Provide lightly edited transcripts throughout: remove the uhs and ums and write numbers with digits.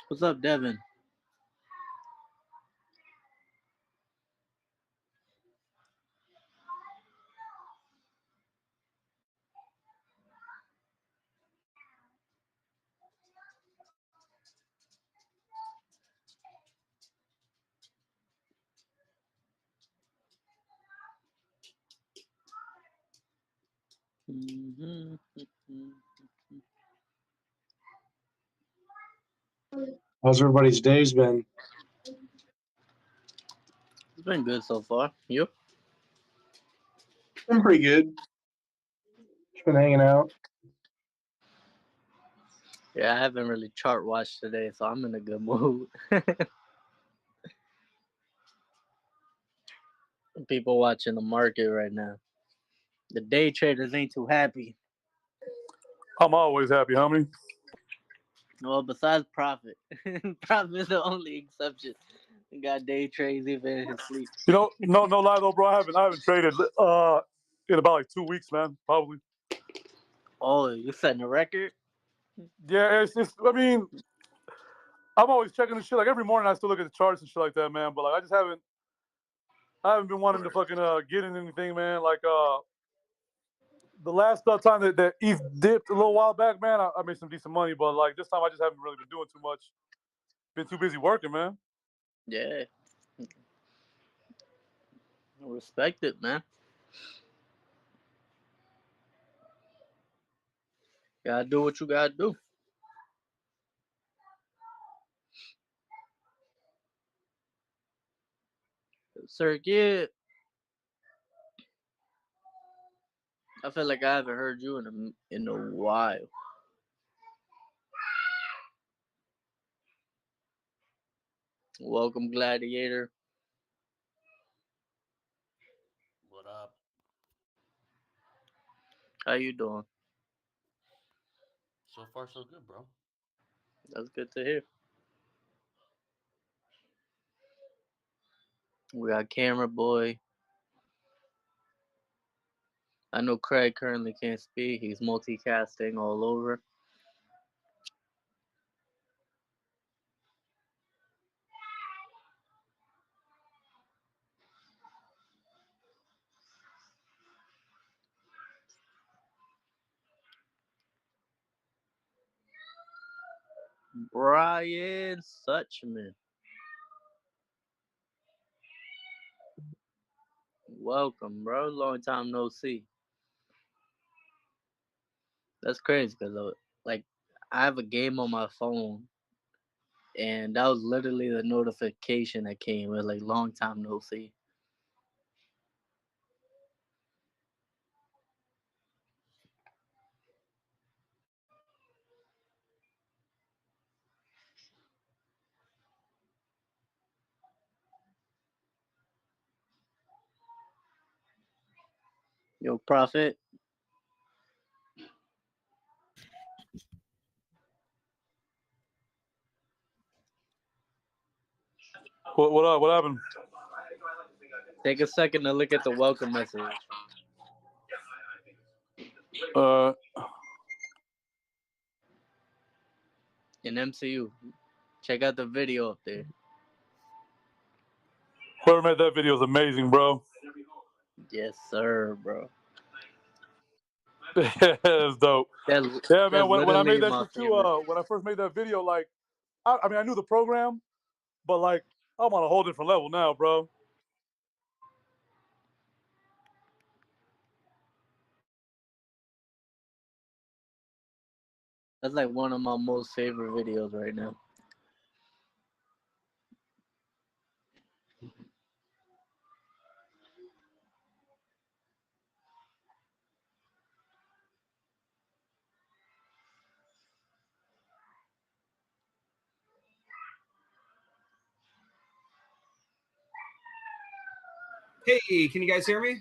What's up, Devin? Mm-hmm. How's everybody's days been? It's been good so far. You? Been pretty good. Just been hanging out. Yeah, I haven't really chart watched today, so I'm in a good mood. People watching the market right now. The day traders ain't too happy. I'm always happy, homie. Well, besides Profit. Profit is the only exception. He got day trades even in his sleep. You know, no lie though, bro. I haven't traded in about like 2 weeks, man. Probably. Oh, you setting a record? Yeah, it's just. I mean, I'm always checking the shit. Like every morning, I still look at the charts and shit like that, man. But like, I just haven't. I haven't been wanting to fucking get in anything, man. Like the last time that ETH dipped a little while back, man, I made some decent money. But like this time, I just haven't really been doing too much. Been too busy working, man. Yeah. Respect it, man. Gotta do what you gotta do. Circuit. I feel like I haven't heard you in a while. Welcome, Gladiator. What up? How you doing? So far, so good, bro. That's good to hear. We got Camera Boy. I know Craig currently can't speak. He's multicasting all over. Brian Suchman. Welcome, bro. Long time no see. That's crazy because, like, I have a game on my phone, and that was literally the notification that came. It was like, long time no see. Yo, Prophet. What up? What happened? Take a second to look at the welcome message. In MCU. Check out the video up there. Whoever made that video is amazing, bro. Yes, sir, bro. That's dope. Yeah, man. When I made that my shit too, when I first made that video, like, I mean, I knew the program, but like, I'm on a whole different level now, bro. That's like one of my most favorite videos right now. Hey, can you guys hear me?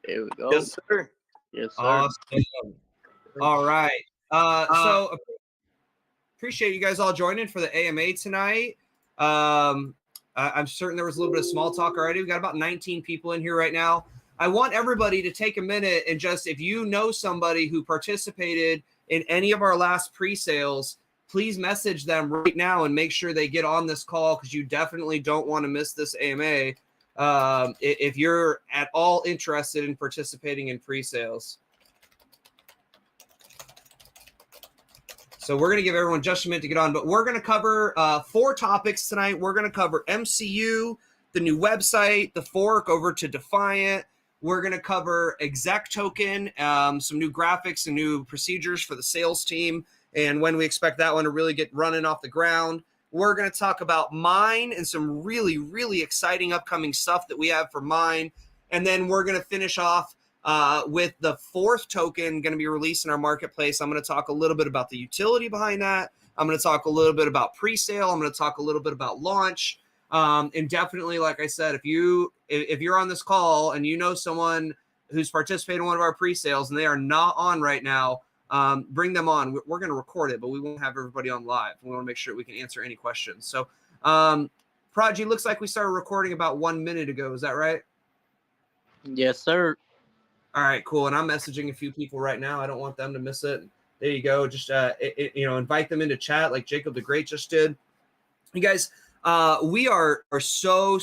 Here we go. Yes, sir. Yes, sir. Awesome. All right. So appreciate you guys all joining for the AMA tonight. I'm certain there was a little bit of small talk already. We've got about 19 people in here right now. I want everybody to take a minute and just, if you know somebody who participated in any of our last pre-sales, please message them right now and make sure they get on this call, because you definitely don't want to miss this AMA if you're at all interested in participating in pre-sales. So we're going to give everyone just a minute to get on, but we're going to cover 4 topics tonight. We're going to cover MCU, the new website, the fork over to Defiant. We're going to cover exec token, some new graphics and new procedures for the sales team, and when we expect that one to really get running off the ground. We're going to talk about Mine and some really, really exciting upcoming stuff that we have for Mine. And then we're going to finish off with the 4th token going to be released in our marketplace. I'm going to talk a little bit about the utility behind that. I'm going to talk a little bit about pre-sale. I'm going to talk a little bit about launch. And definitely, like I said, if you're on this call and you know someone who's participating in one of our pre-sales and they are not on right now, bring them on. We're going to record it, but we won't have everybody on live. We want to make sure we can answer any questions. So, Prodigy, looks like we started recording about 1 minute ago. Is that right? Yes, sir. All right, cool. And I'm messaging a few people right now. I don't want them to miss it. There you go. Just invite them into chat like Jacob the Great just did. You guys, we are so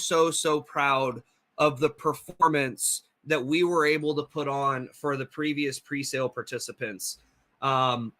proud of the performance that we were able to put on for the previous pre-sale participants of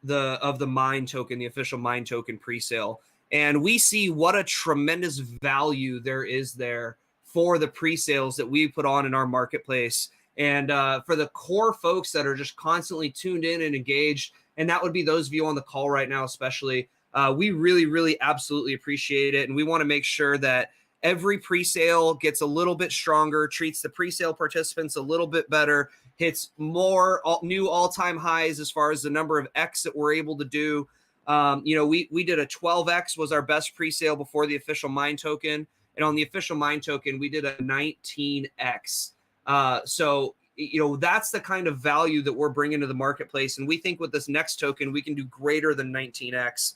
the Mine token, the official Mine token pre-sale. And we see what a tremendous value there is there for the pre-sales that we put on in our marketplace. And for the core folks that are just constantly tuned in and engaged, and that would be those of you on the call right now, especially, we really absolutely appreciate it. And we want to make sure that every pre-sale gets a little bit stronger, treats the pre-sale participants a little bit better, hits more new all-time highs as far as the number of X that we're able to do. We did a 12X was our best pre-sale before the official Mine token. And on the official Mine token, we did a 19X. So that's the kind of value that we're bringing to the marketplace. And we think with this next token, we can do greater than 19X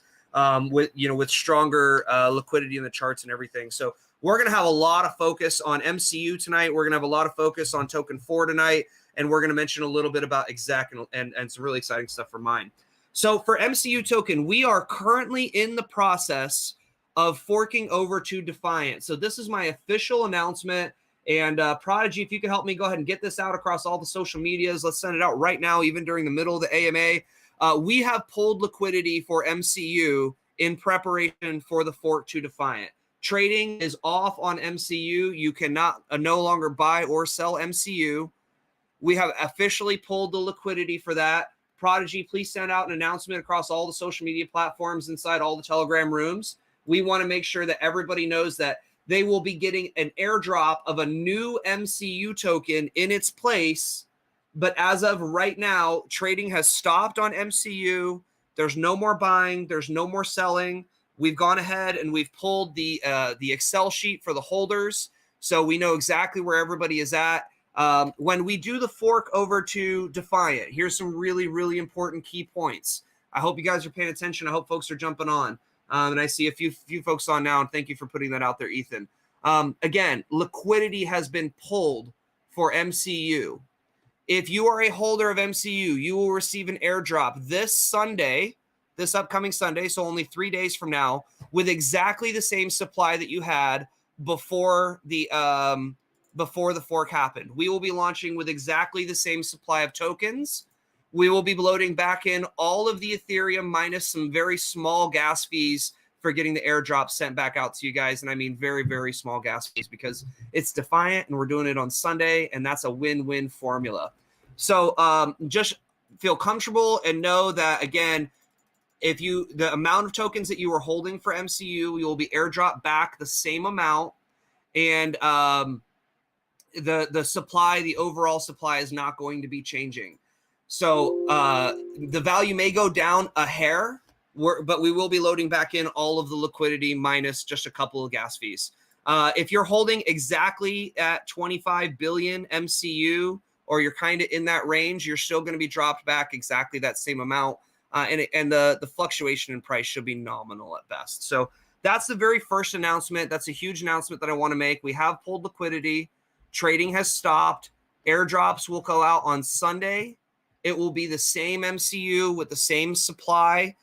with stronger liquidity in the charts and everything. So we're going to have a lot of focus on MCU tonight. We're going to have a lot of focus on token 4 tonight. And we're going to mention a little bit about exec and some really exciting stuff for Mine. So for MCU token, we are currently in the process of forking over to Defiant. So this is my official announcement. And Prodigy, if you can help me go ahead and get this out across all the social medias, let's send it out right now, even during the middle of the AMA. We have pulled liquidity for MCU in preparation for the fork to Defiant. Trading is off on MCU. You cannot no longer buy or sell MCU. We have officially pulled the liquidity for that. Prodigy, please send out an announcement across all the social media platforms inside all the Telegram rooms. We want to make sure that everybody knows that they will be getting an airdrop of a new MCU token in its place. But as of right now, trading has stopped on MCU. There's no more buying. There's no more selling. We've gone ahead and we've pulled the Excel sheet for the holders. So we know exactly where everybody is at. When we do the fork over to Defiant, here's some really important key points. I hope you guys are paying attention. I hope folks are jumping on. And I see a few folks on now, and thank you for putting that out there, Ethan. Again, liquidity has been pulled for MCU. If you are a holder of MCU, you will receive an airdrop this upcoming Sunday, so only 3 days from now, with exactly the same supply that you had before the fork happened. We will be launching with exactly the same supply of tokens. We will be loading back in all of the Ethereum minus some very small gas fees for getting the airdrop sent back out to you guys. And I mean very small gas fees because it's Defiant and we're doing it on Sunday, and that's a win-win formula. So just feel comfortable and know that, again, the amount of tokens that you are holding for MCU, you will be airdropped back the same amount. And the supply, the overall supply is not going to be changing. So the value may go down a hair, but we will be loading back in all of the liquidity minus just a couple of gas fees. If you're holding exactly at 25 billion MCU, or you're kind of in that range, you're still going to be dropped back exactly that same amount. And the fluctuation in price should be nominal at best. So that's the very first announcement. That's a huge announcement that I want to make. We have pulled liquidity. Trading has stopped. Airdrops will go out on Sunday. It will be the same MCU with the same supply.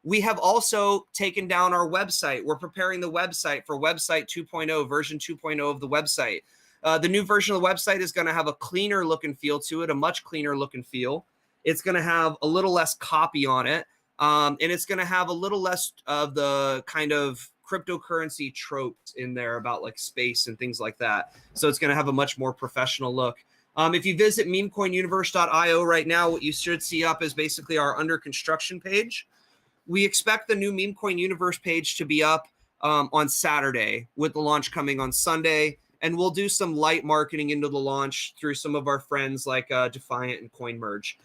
We have also taken down our website. We're preparing the website for website 2.0, version 2.0 of the website. The new version of the website is going to have a cleaner look and feel to it, a much cleaner look and feel. It's going to have a little less copy on it, and it's going to have a little less of the kind of cryptocurrency tropes in there about like space and things like that. So it's going to have a much more professional look. If you visit memecoinuniverse.io right now, what you should see up is basically our under construction page. We expect the new Meme Coin Universe page to be up on Saturday, with the launch coming on Sunday. And we'll do some light marketing into the launch through some of our friends like Defiant and CoinMerge,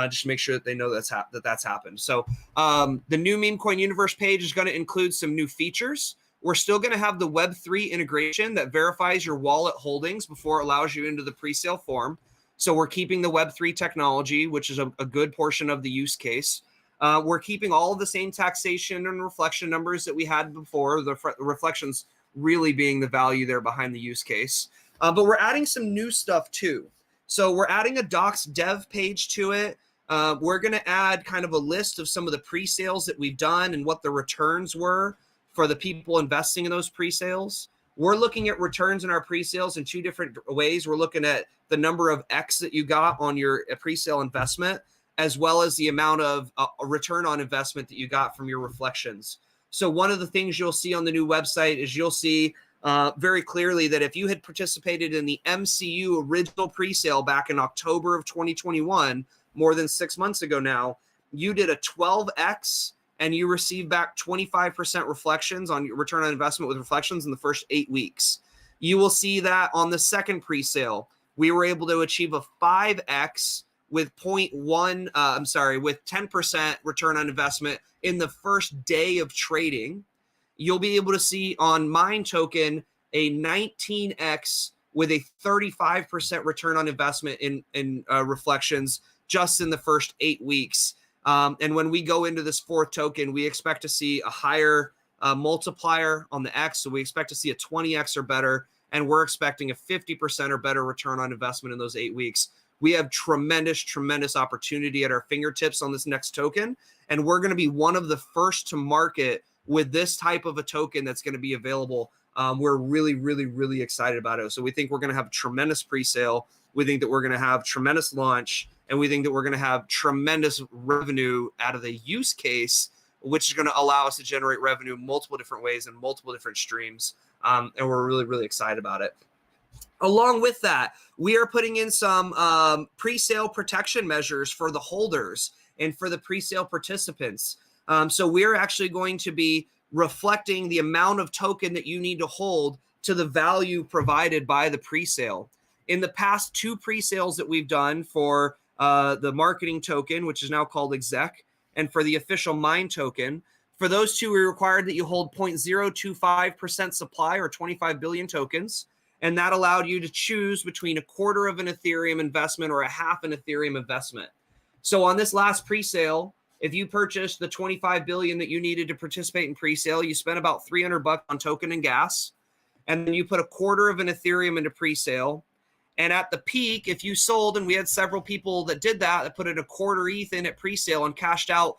just to make sure that they know that's happened. So the new Meme Coin Universe page is going to include some new features. We're still going to have the Web3 integration that verifies your wallet holdings before it allows you into the pre-sale form. So we're keeping the Web3 technology, which is a good portion of the use case. We're keeping all of the same taxation and reflection numbers that we had before, the reflections really being the value there behind the use case. But we're adding some new stuff too. So we're adding a docs dev page to it. We're going to add kind of a list of some of the pre-sales that we've done and what the returns were for the people investing in those pre-sales. We're looking at returns in our pre-sales in two different ways. We're looking at the number of X that you got on your pre-sale investment, as well as the amount of a return on investment that you got from your reflections. So one of the things you'll see on the new website is you'll see very clearly that if you had participated in the MCU original presale back in October of 2021, more than 6 months ago now, you did a 12X and you received back 25% reflections on your return on investment with reflections in the first 8 weeks. You will see that on the second presale, we were able to achieve a 5X with with 10% return on investment in the first day of trading. You'll be able to see on Mine Token a 19X with a 35% return on investment in reflections just in the first 8 weeks. And when we go into this fourth token, we expect to see a higher multiplier on the X. So we expect to see a 20X or better, and we're expecting a 50% or better return on investment in those 8 weeks. We have tremendous opportunity at our fingertips on this next token. And we're going to be one of the first to market with this type of a token that's going to be available. We're really excited about it. So we think we're going to have tremendous pre-sale. We think that we're going to have tremendous launch. And we think that we're going to have tremendous revenue out of the use case, which is going to allow us to generate revenue multiple different ways and multiple different streams. And we're really excited about it. Along with that, we are putting in some pre-sale protection measures for the holders and for the pre-sale participants. So we're actually going to be reflecting the amount of token that you need to hold to the value provided by the pre-sale. In the past 2 pre-sales that we've done for the marketing token, which is now called exec, and for the official mine token, for those 2, we required that you hold 0.025% supply or 25 billion tokens. And that allowed you to choose between a quarter of an Ethereum investment or a half an Ethereum investment. So on this last pre-sale, if you purchased the 25 billion that you needed to participate in pre-sale, you spent about $300 on token and gas. And then you put a quarter of an Ethereum into pre-sale. And at the peak, if you sold, and we had several people that did that put in a quarter ETH in at pre-sale and cashed out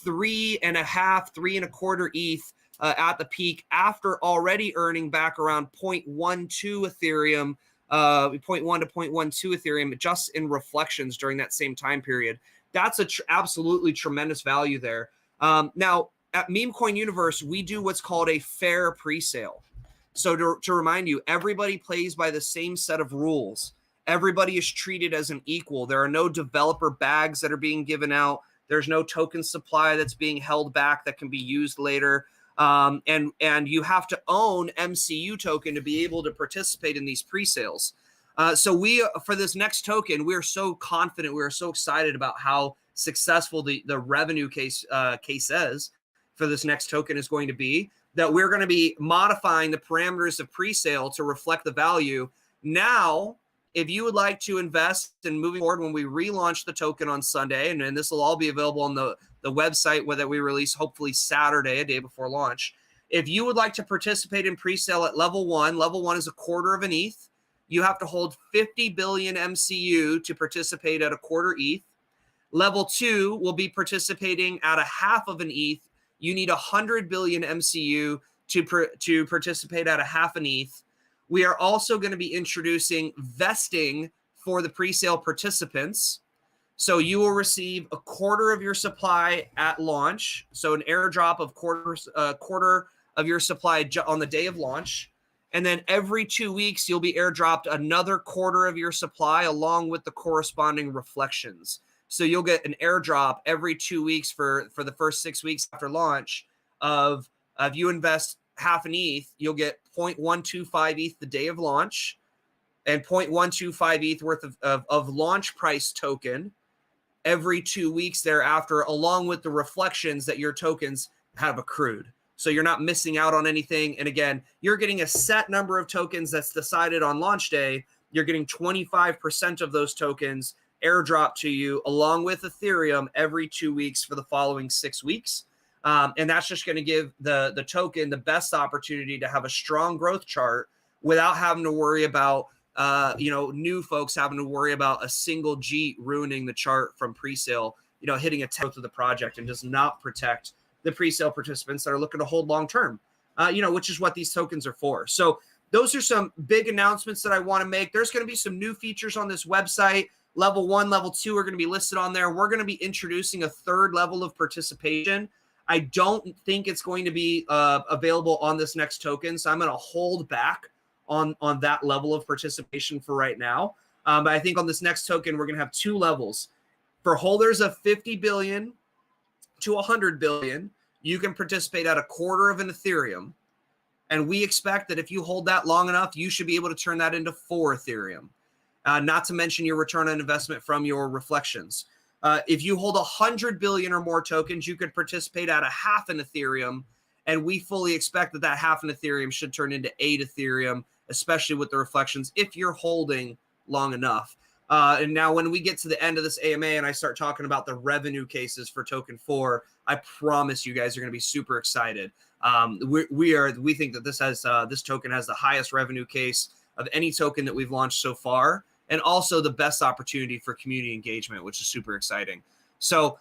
3.25 ETH at the peak after already earning back around 0.12 Ethereum, 0.1 to 0.12 Ethereum just in reflections during that same time period. That's absolutely tremendous value there. Now, at Meme Coin Universe, we do what's called a fair pre-sale. So to remind you, everybody plays by the same set of rules. Everybody is treated as an equal. There are no developer bags that are being given out. There's no token supply that's being held back that can be used later. And you have to own MCU token to be able to participate in these pre-sales. So for this next token, we are so confident, we are so excited about how successful the revenue case is for this next token is going to be, that we're going to be modifying the parameters of pre-sale to reflect the value. Now, if you would like to invest in moving forward when we relaunch the token on Sunday, and this will all be available on the website that we release hopefully Saturday, a day before launch. If you would like to participate in pre-sale at level 1 is a quarter of an ETH. you have to hold 50 billion MCU to participate at a quarter ETH. Level 2 will be participating at a half of an ETH. You need 100 billion MCU to participate at a half an ETH. We are also going to be introducing vesting for the pre-sale participants. So you will receive a quarter of your supply at launch. So an airdrop of quarter of your supply on the day of launch. And then every 2 weeks, you'll be airdropped another quarter of your supply along with the corresponding reflections. So you'll get an airdrop every 2 weeks for the first 6 weeks after launch of if you invest half an ETH, you'll get 0.125 ETH the day of launch and 0.125 ETH worth of launch price token every 2 weeks thereafter, along with the reflections that your tokens have accrued. So you're not missing out on anything. And again, you're getting a set number of tokens that's decided on launch day. You're getting 25% of those tokens airdrop to you along with Ethereum every 2 weeks for the following 6 weeks. And that's just going to give the token the best opportunity to have a strong growth chart without having to worry about new folks having to worry about a single G ruining the chart from pre-sale, hitting a 10th of the project and does not protect the pre-sale participants that are looking to hold long-term, which is what these tokens are for. So those are some big announcements that I want to make. There's going to be some new features on this website. Level 1, level 2 are going to be listed on there. We're going to be introducing a third level of participation. I don't think it's going to be available on this next token. So I'm going to hold back on that level of participation for right now. But I think on this next token, we're going to have 2 levels. For holders of 50 billion to 100 billion, you can participate at a quarter of an Ethereum. And we expect that if you hold that long enough, you should be able to turn that into 4 Ethereum. Not to mention your return on investment from your reflections. If you hold 100 billion or more tokens, you could participate at a half an Ethereum. And we fully expect that that half an Ethereum should turn into 8 Ethereum, especially with the reflections, if you're holding long enough. And now when we get to the end of this AMA and I start talking about the revenue cases for token 4, I promise you guys are going to be super excited. We think that this token has the highest revenue case of any token that we've launched so far, and also the best opportunity for community engagement, which is super exciting. So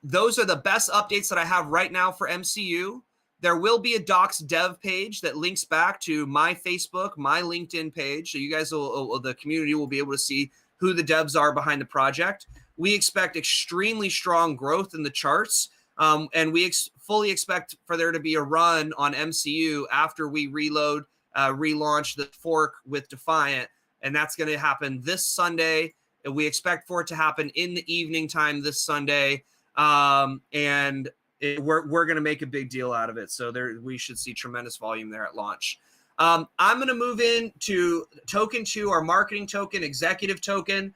those are the best updates that I have right now for MCU. There will be a docs dev page that links back to my Facebook, my LinkedIn page. So you guys the community will be able to see who the devs are behind the project. We expect extremely strong growth in the charts. And we fully expect for there to be a run on MCU after we relaunch the fork with Defiant. And that's going to happen this Sunday. And we expect for it to happen in the evening time this Sunday. We're going to make a big deal out of it. So we should see tremendous volume there at launch. I'm going to move into token 2, our marketing token, executive token.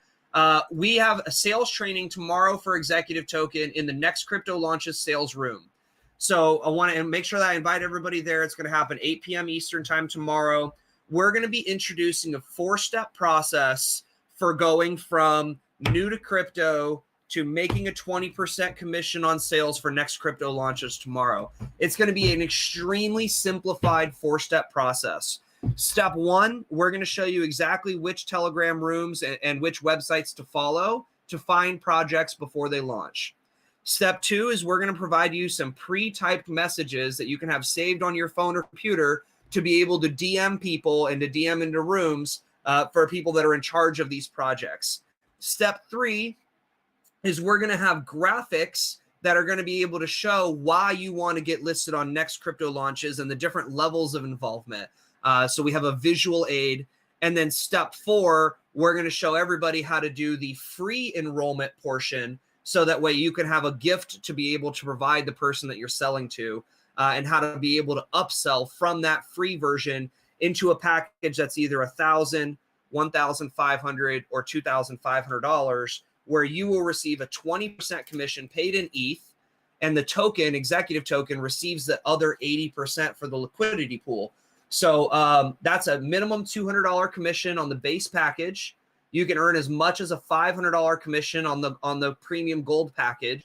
We have a sales training tomorrow for executive token in the next crypto launches sales room. So I want to make sure that I invite everybody there. It's going to happen 8 p.m. Eastern time tomorrow. We're going to be introducing a 4-step process for going from new to crypto to making a 20% commission on sales for next crypto launches tomorrow. It's going to be an extremely simplified 4-step process. Step 1, we're going to show you exactly which Telegram rooms and which websites to follow to find projects before they launch. Step 2 is we're going to provide you some pre-typed messages that you can have saved on your phone or computer to be able to DM people and to DM into rooms for people that are in charge of these projects. Step 3 is we're going to have graphics that are going to be able to show why you want to get listed on next crypto launches and the different levels of involvement. So we have a visual aid. And then step 4, we're going to show everybody how to do the free enrollment portion. So that way you can have a gift to be able to provide the person that you're selling to, and how to be able to upsell from that free version into a package that's either $1,000, $1,500, or $2,500, where you will receive a 20% commission paid in ETH, and the token, executive token, receives the other 80% for the liquidity pool. So that's a minimum $200 commission on the base package. You can earn as much as a $500 commission on the premium gold package.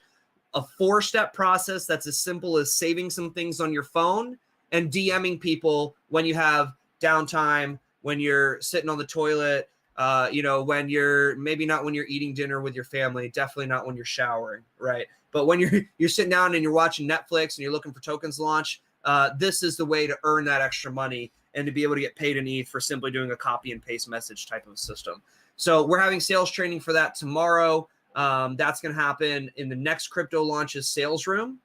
A 4-step process that's as simple as saving some things on your phone and DMing people when you have downtime, when you're sitting on the toilet, when you're maybe not when you're eating dinner with your family, definitely not when you're showering, right? But when you're sitting down and you're watching Netflix and you're looking for tokens launch, this is the way to earn that extra money and to be able to get paid in ETH for simply doing a copy and paste message type of system. So we're having sales training for that tomorrow. That's going to happen in the next crypto launches sales room.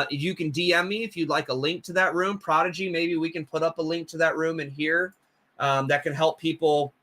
You can DM me if you'd like a link to that room. Prodigy, maybe we can put up a link to that room in here that can help people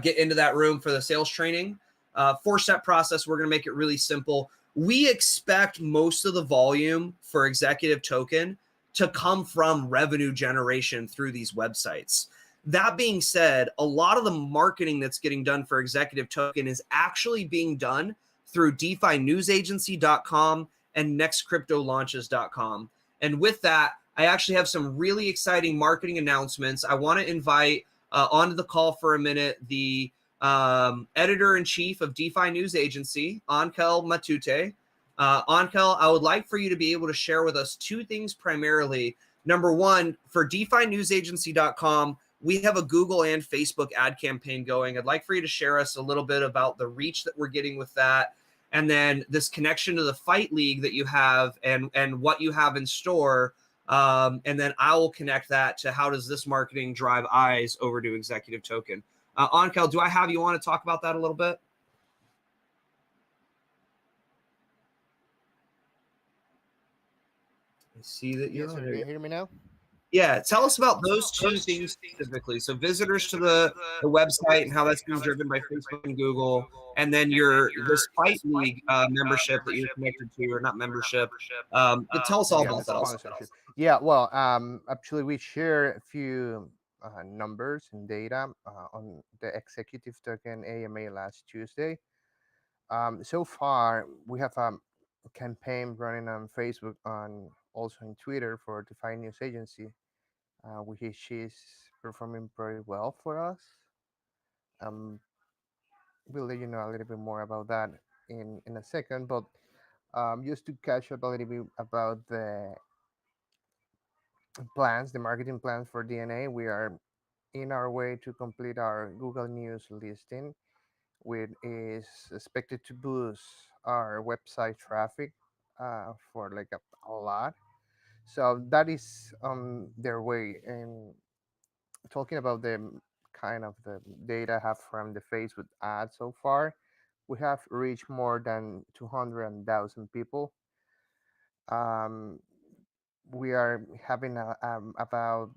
get into that room for the sales training. 4-step process. We're going to make it really simple. We expect most of the volume for Executive Token to come from revenue generation through these websites. That being said, a lot of the marketing that's getting done for Executive Token is actually being done through DeFiNewsAgency.com and NextCryptoLaunches.com. And with that, I actually have some really exciting marketing announcements. I want to invite onto the call for a minute the editor-in-chief of DeFi News Agency, Ankel Matute. Ankel, I would like for you to be able to share with us two things primarily. Number one, for DeFiNewsAgency.com, we have a Google and Facebook ad campaign going. I'd like for you to share us a little bit about the reach that we're getting with that, and then this connection to the Fight League that you have and what you have in store. And then I will connect that to how does this marketing drive eyes over to Executive Token. Ankel, do I have you on to talk about that a little bit? I see that you're Yes, sir. on Can here. you hear me now? Yeah, tell us about those two things specifically. So visitors to the website and how that's being driven by Facebook and Google, and then this Fight League membership that you're connected to, or not membership. Tell us all Yeah, the about that also. sponsorship. Yeah, well, actually, we share a few numbers and data on the executive token AMA last Tuesday. So far, we have a campaign running on Facebook, on also in Twitter for DeFi News Agency, which is performing very well for us. Um, we'll let you know a little bit more about that in a second, but just to catch up a little bit about the plans, the marketing plans for DNA, we are in our way to complete our Google News listing, which is expected to boost our website traffic for like a lot. So that is their way. And talking about the kind of the data I have from the Facebook ad so far, we have reached more than 200,000 people. Um, we are having about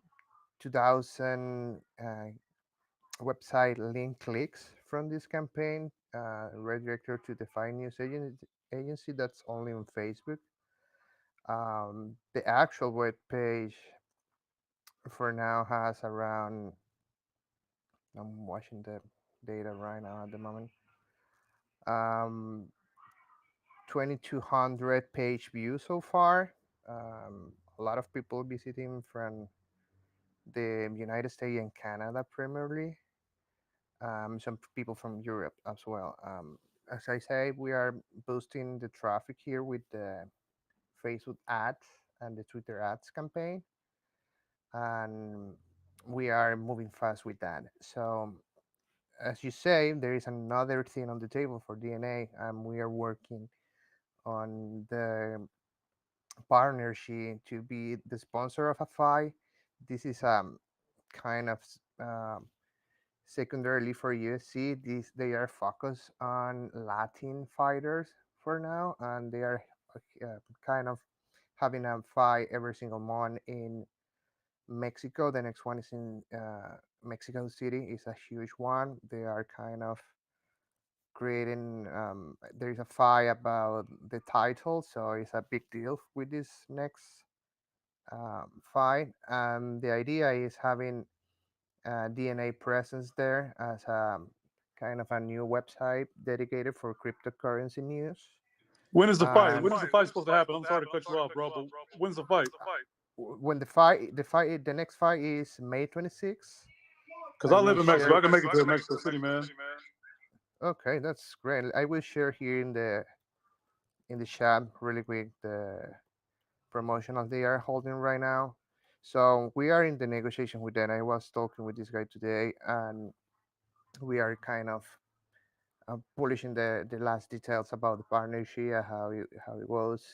2,000 website link clicks from this campaign, redirected to the Fine News Agency. That's only on Facebook. The actual web page for now has around, I'm watching the data right now at the moment, um, 2,200 page views so far. A lot of people visiting from the United States and Canada primarily. Some people from Europe as well. As I say, we are boosting the traffic here with the Facebook ads and the Twitter ads campaign, and we are moving fast with that. So, as you say, there is another thing on the table for DNA, and we are working on the partnership to be the sponsor of a fight. This is kind of um, secondarily for UFC. These they are focused on Latin fighters for now, and they are kind of having a fight every single month in Mexico. The next one is in Mexico City. It's a huge one. They are kind of creating. There is a fight about the title, so it's a big deal with this next fight. And the idea is having DNA presence there as a kind of a new website dedicated for cryptocurrency news. When is the fight? And When is the fight supposed to happen? I'm sorry to cut you off, bro, but when's the fight? when the next fight is May 26th. Because I I will live in Mexico. share. I can make it to Mexico City, man. Okay, that's great. I will share here in the chat really quick the promotional they are holding right now. So we are in the negotiation with them. I was talking with this guy today, and we are kind of polishing the last details about the partnership, how it goes,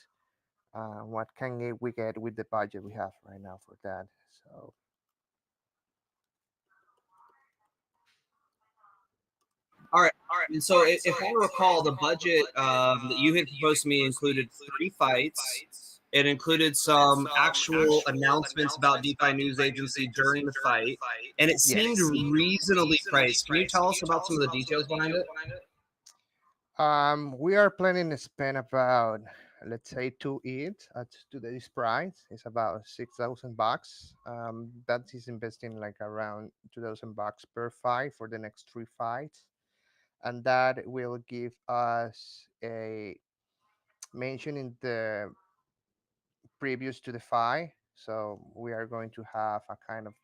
what we get with the budget we have right now for that. So All right. And so, if I recall, the budget that you had proposed to me included 3 fights. It included some actual announcements about DeFi News Agency during the fight, and it seemed yes. reasonably priced. Can you tell us about some of the details behind it? We are planning to spend about, let's say, 2 ETH at today's price. It's about $6,000. That is investing like around $2,000 per fight for the next 3 fights, and that will give us a mention in the previous to the fight. So we are going to have a kind of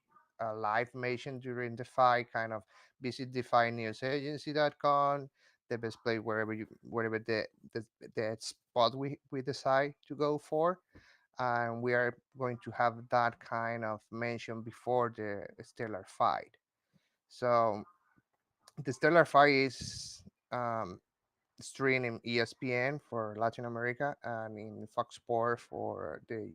a live mention during the fight, kind of visit definewsagency.com, the best place wherever the spot we decide to go for. And we are going to have that kind of mention before the stellar fight. So the stellar fight is streamed in ESPN for Latin America and in Fox Sports for the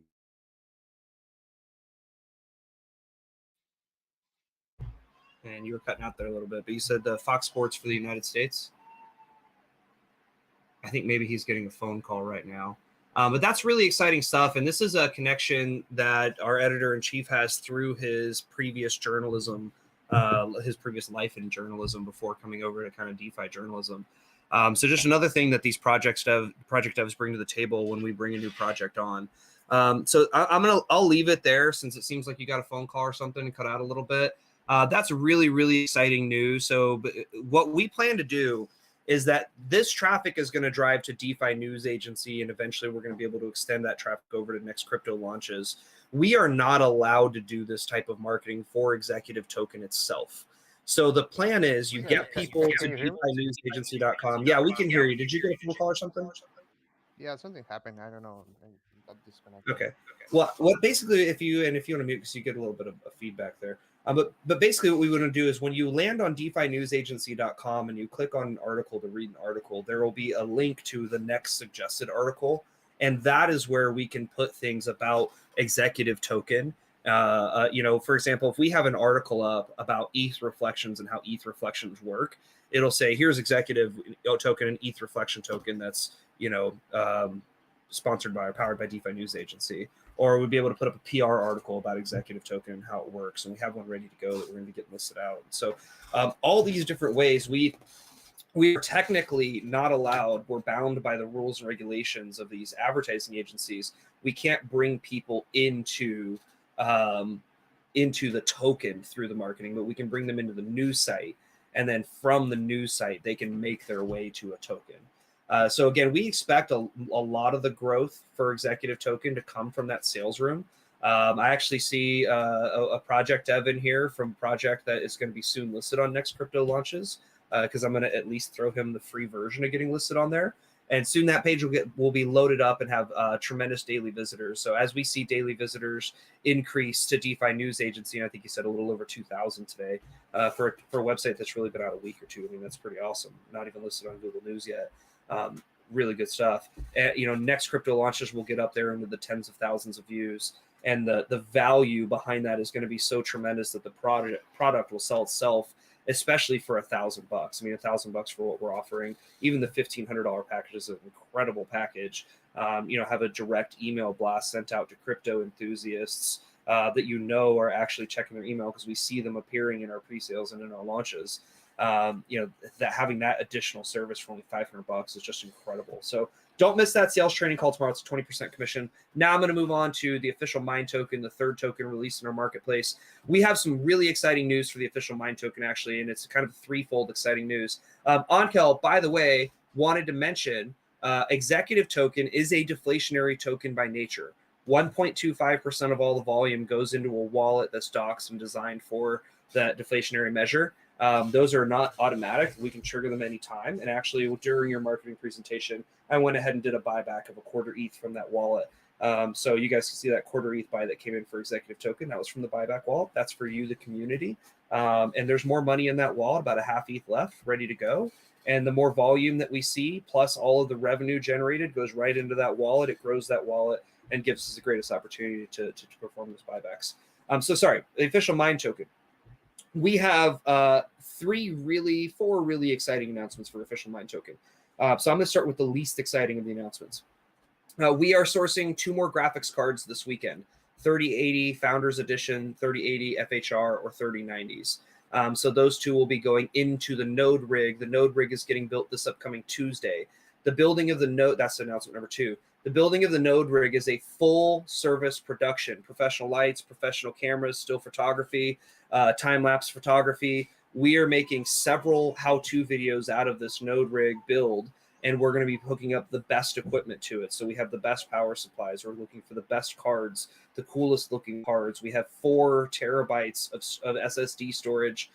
And you were cutting out there a little bit, but you said the Fox Sports for the United States. I think maybe he's getting a phone call right now. But that's really exciting stuff. And this is a connection that our editor in chief has through his previous journalism, his previous life in journalism before coming over to kind of DeFi journalism. So just another thing that these project devs bring to the table when we bring a new project on. So I'll leave it there since it seems like you got a phone call or something and cut out a little bit. That's really, really exciting news. So what we plan to do is that this traffic is going to drive to DeFi News Agency, and eventually we're going to be able to extend that traffic over to next crypto launches. We are not allowed to do this type of marketing for Executive Token itself. So the plan is you get people to DeFiNewsAgency.com. Yeah, we can hear you. Did you get a phone call or something? Yeah, something happened. I don't know. That disconnected. Okay. Well, what basically, if you want to mute, because you get a little bit of feedback there. But basically, what we want to do is when you land on DeFiNewsAgency.com and you click on an article to read an article, there will be a link to the next suggested article, and that is where we can put things about Executive Token. For example, if we have an article up about ETH reflections and how ETH reflections work, it'll say here's Executive Token and ETH reflection token that's sponsored by or powered by DeFi News Agency, or we'd be able to put up a PR article about Executive Token and how it works, and we have one ready to go that we're going to get listed out. So all these different ways we are technically not allowed. We're bound by the rules and regulations of these advertising agencies. We can't bring people into the token through the marketing, but we can bring them into the news site, and then from the news site they can make their way to a token. So again, we expect a lot of the growth for Executive Token to come from that sales room. I actually see a project dev in here from a project that is going to be soon listed on Next Crypto Launches, because I'm going to at least throw him the free version of getting listed on there. And soon that page will be loaded up and have tremendous daily visitors. So as we see daily visitors increase to DeFi News Agency, and I think you said a little over 2,000 today, for a website that's really been out a week or two. I mean, that's pretty awesome. Not even listed on Google News yet. Really good stuff. Next crypto launches will get up there into the tens of thousands of views, and the value behind that is going to be so tremendous that the product will sell itself, especially for $1,000. I mean, $1,000 for what we're offering. Even the $1,500 package is an incredible package. Have a direct email blast sent out to crypto enthusiasts that are actually checking their email, because we see them appearing in our pre-sales and in our launches. That having that additional service for only $500 is just incredible. So don't miss that sales training call tomorrow. It's a 20% commission. Now I'm going to move on to the official Mine token, the third token released in our marketplace. We have some really exciting news for the official Mine token, actually, and it's kind of threefold exciting news. Ankel, by the way, wanted to mention Executive Token is a deflationary token by nature. 1.25% of all the volume goes into a wallet that's doxed and designed for that deflationary measure. Those are not automatic. We can trigger them anytime. And actually, during your marketing presentation, I went ahead and did a buyback of a quarter ETH from that wallet. So you guys can see that quarter ETH buy that came in for executive token. That was from the buyback wallet. That's for you, the community. And there's more money in that wallet, about a half ETH left, ready to go. And the more volume that we see, plus all of the revenue generated, goes right into that wallet. It grows that wallet and gives us the greatest opportunity to perform those buybacks. So sorry, the official mine token. We have four really exciting announcements for official mine token. So I'm going to start with the least exciting of the announcements. We are sourcing 2 more graphics cards this weekend, 3080 Founders Edition, 3080 FHR, or 3090s. So those 2 will be going into the node rig. The node rig is getting built this upcoming Tuesday. The building of the node, that's announcement number 2. The building of the node rig is a full service production, professional lights, professional cameras, still photography, time-lapse photography. We are making several how-to videos out of this node rig build, and we're going to be hooking up the best equipment to it. So we have the best power supplies. We're looking for the best cards, the coolest looking cards. We have 4 terabytes of SSD storage.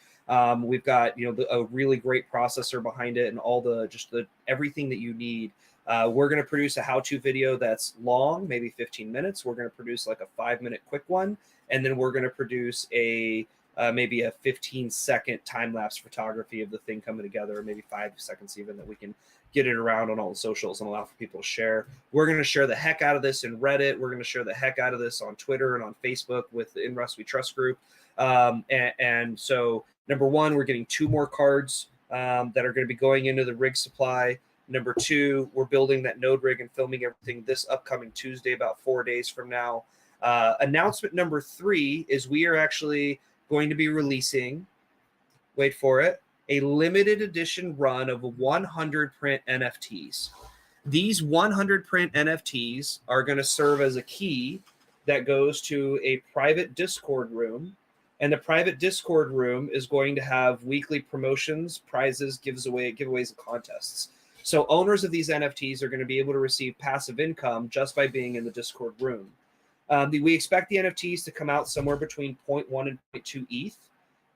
We've got a really great processor behind it, and all the everything that you need. We're going to produce a how-to video that's long, maybe 15 minutes. We're going to produce like a 5-minute quick one, and then we're going to produce maybe a 15-second time-lapse photography of the thing coming together, or maybe 5 seconds even, that we can get it around on all the socials and allow for people to share. We're going to share the heck out of this in Reddit. We're going to share the heck out of this on Twitter and on Facebook with the In Rust We Trust group. And so, number 1, we're getting 2 more cards that are going to be going into the rig supply. Number 2, we're building that node rig and filming everything this upcoming Tuesday, about 4 days from now. Announcement number 3 is we are actually going to be releasing, wait for it, a limited edition run of 100 print NFTs. These 100 print NFTs are going to serve as a key that goes to a private Discord room. And the private Discord room is going to have weekly promotions, prizes, giveaways, and contests. So owners of these NFTs are going to be able to receive passive income just by being in the Discord room. We expect the NFTs to come out somewhere between 0.1 and 0.2 ETH.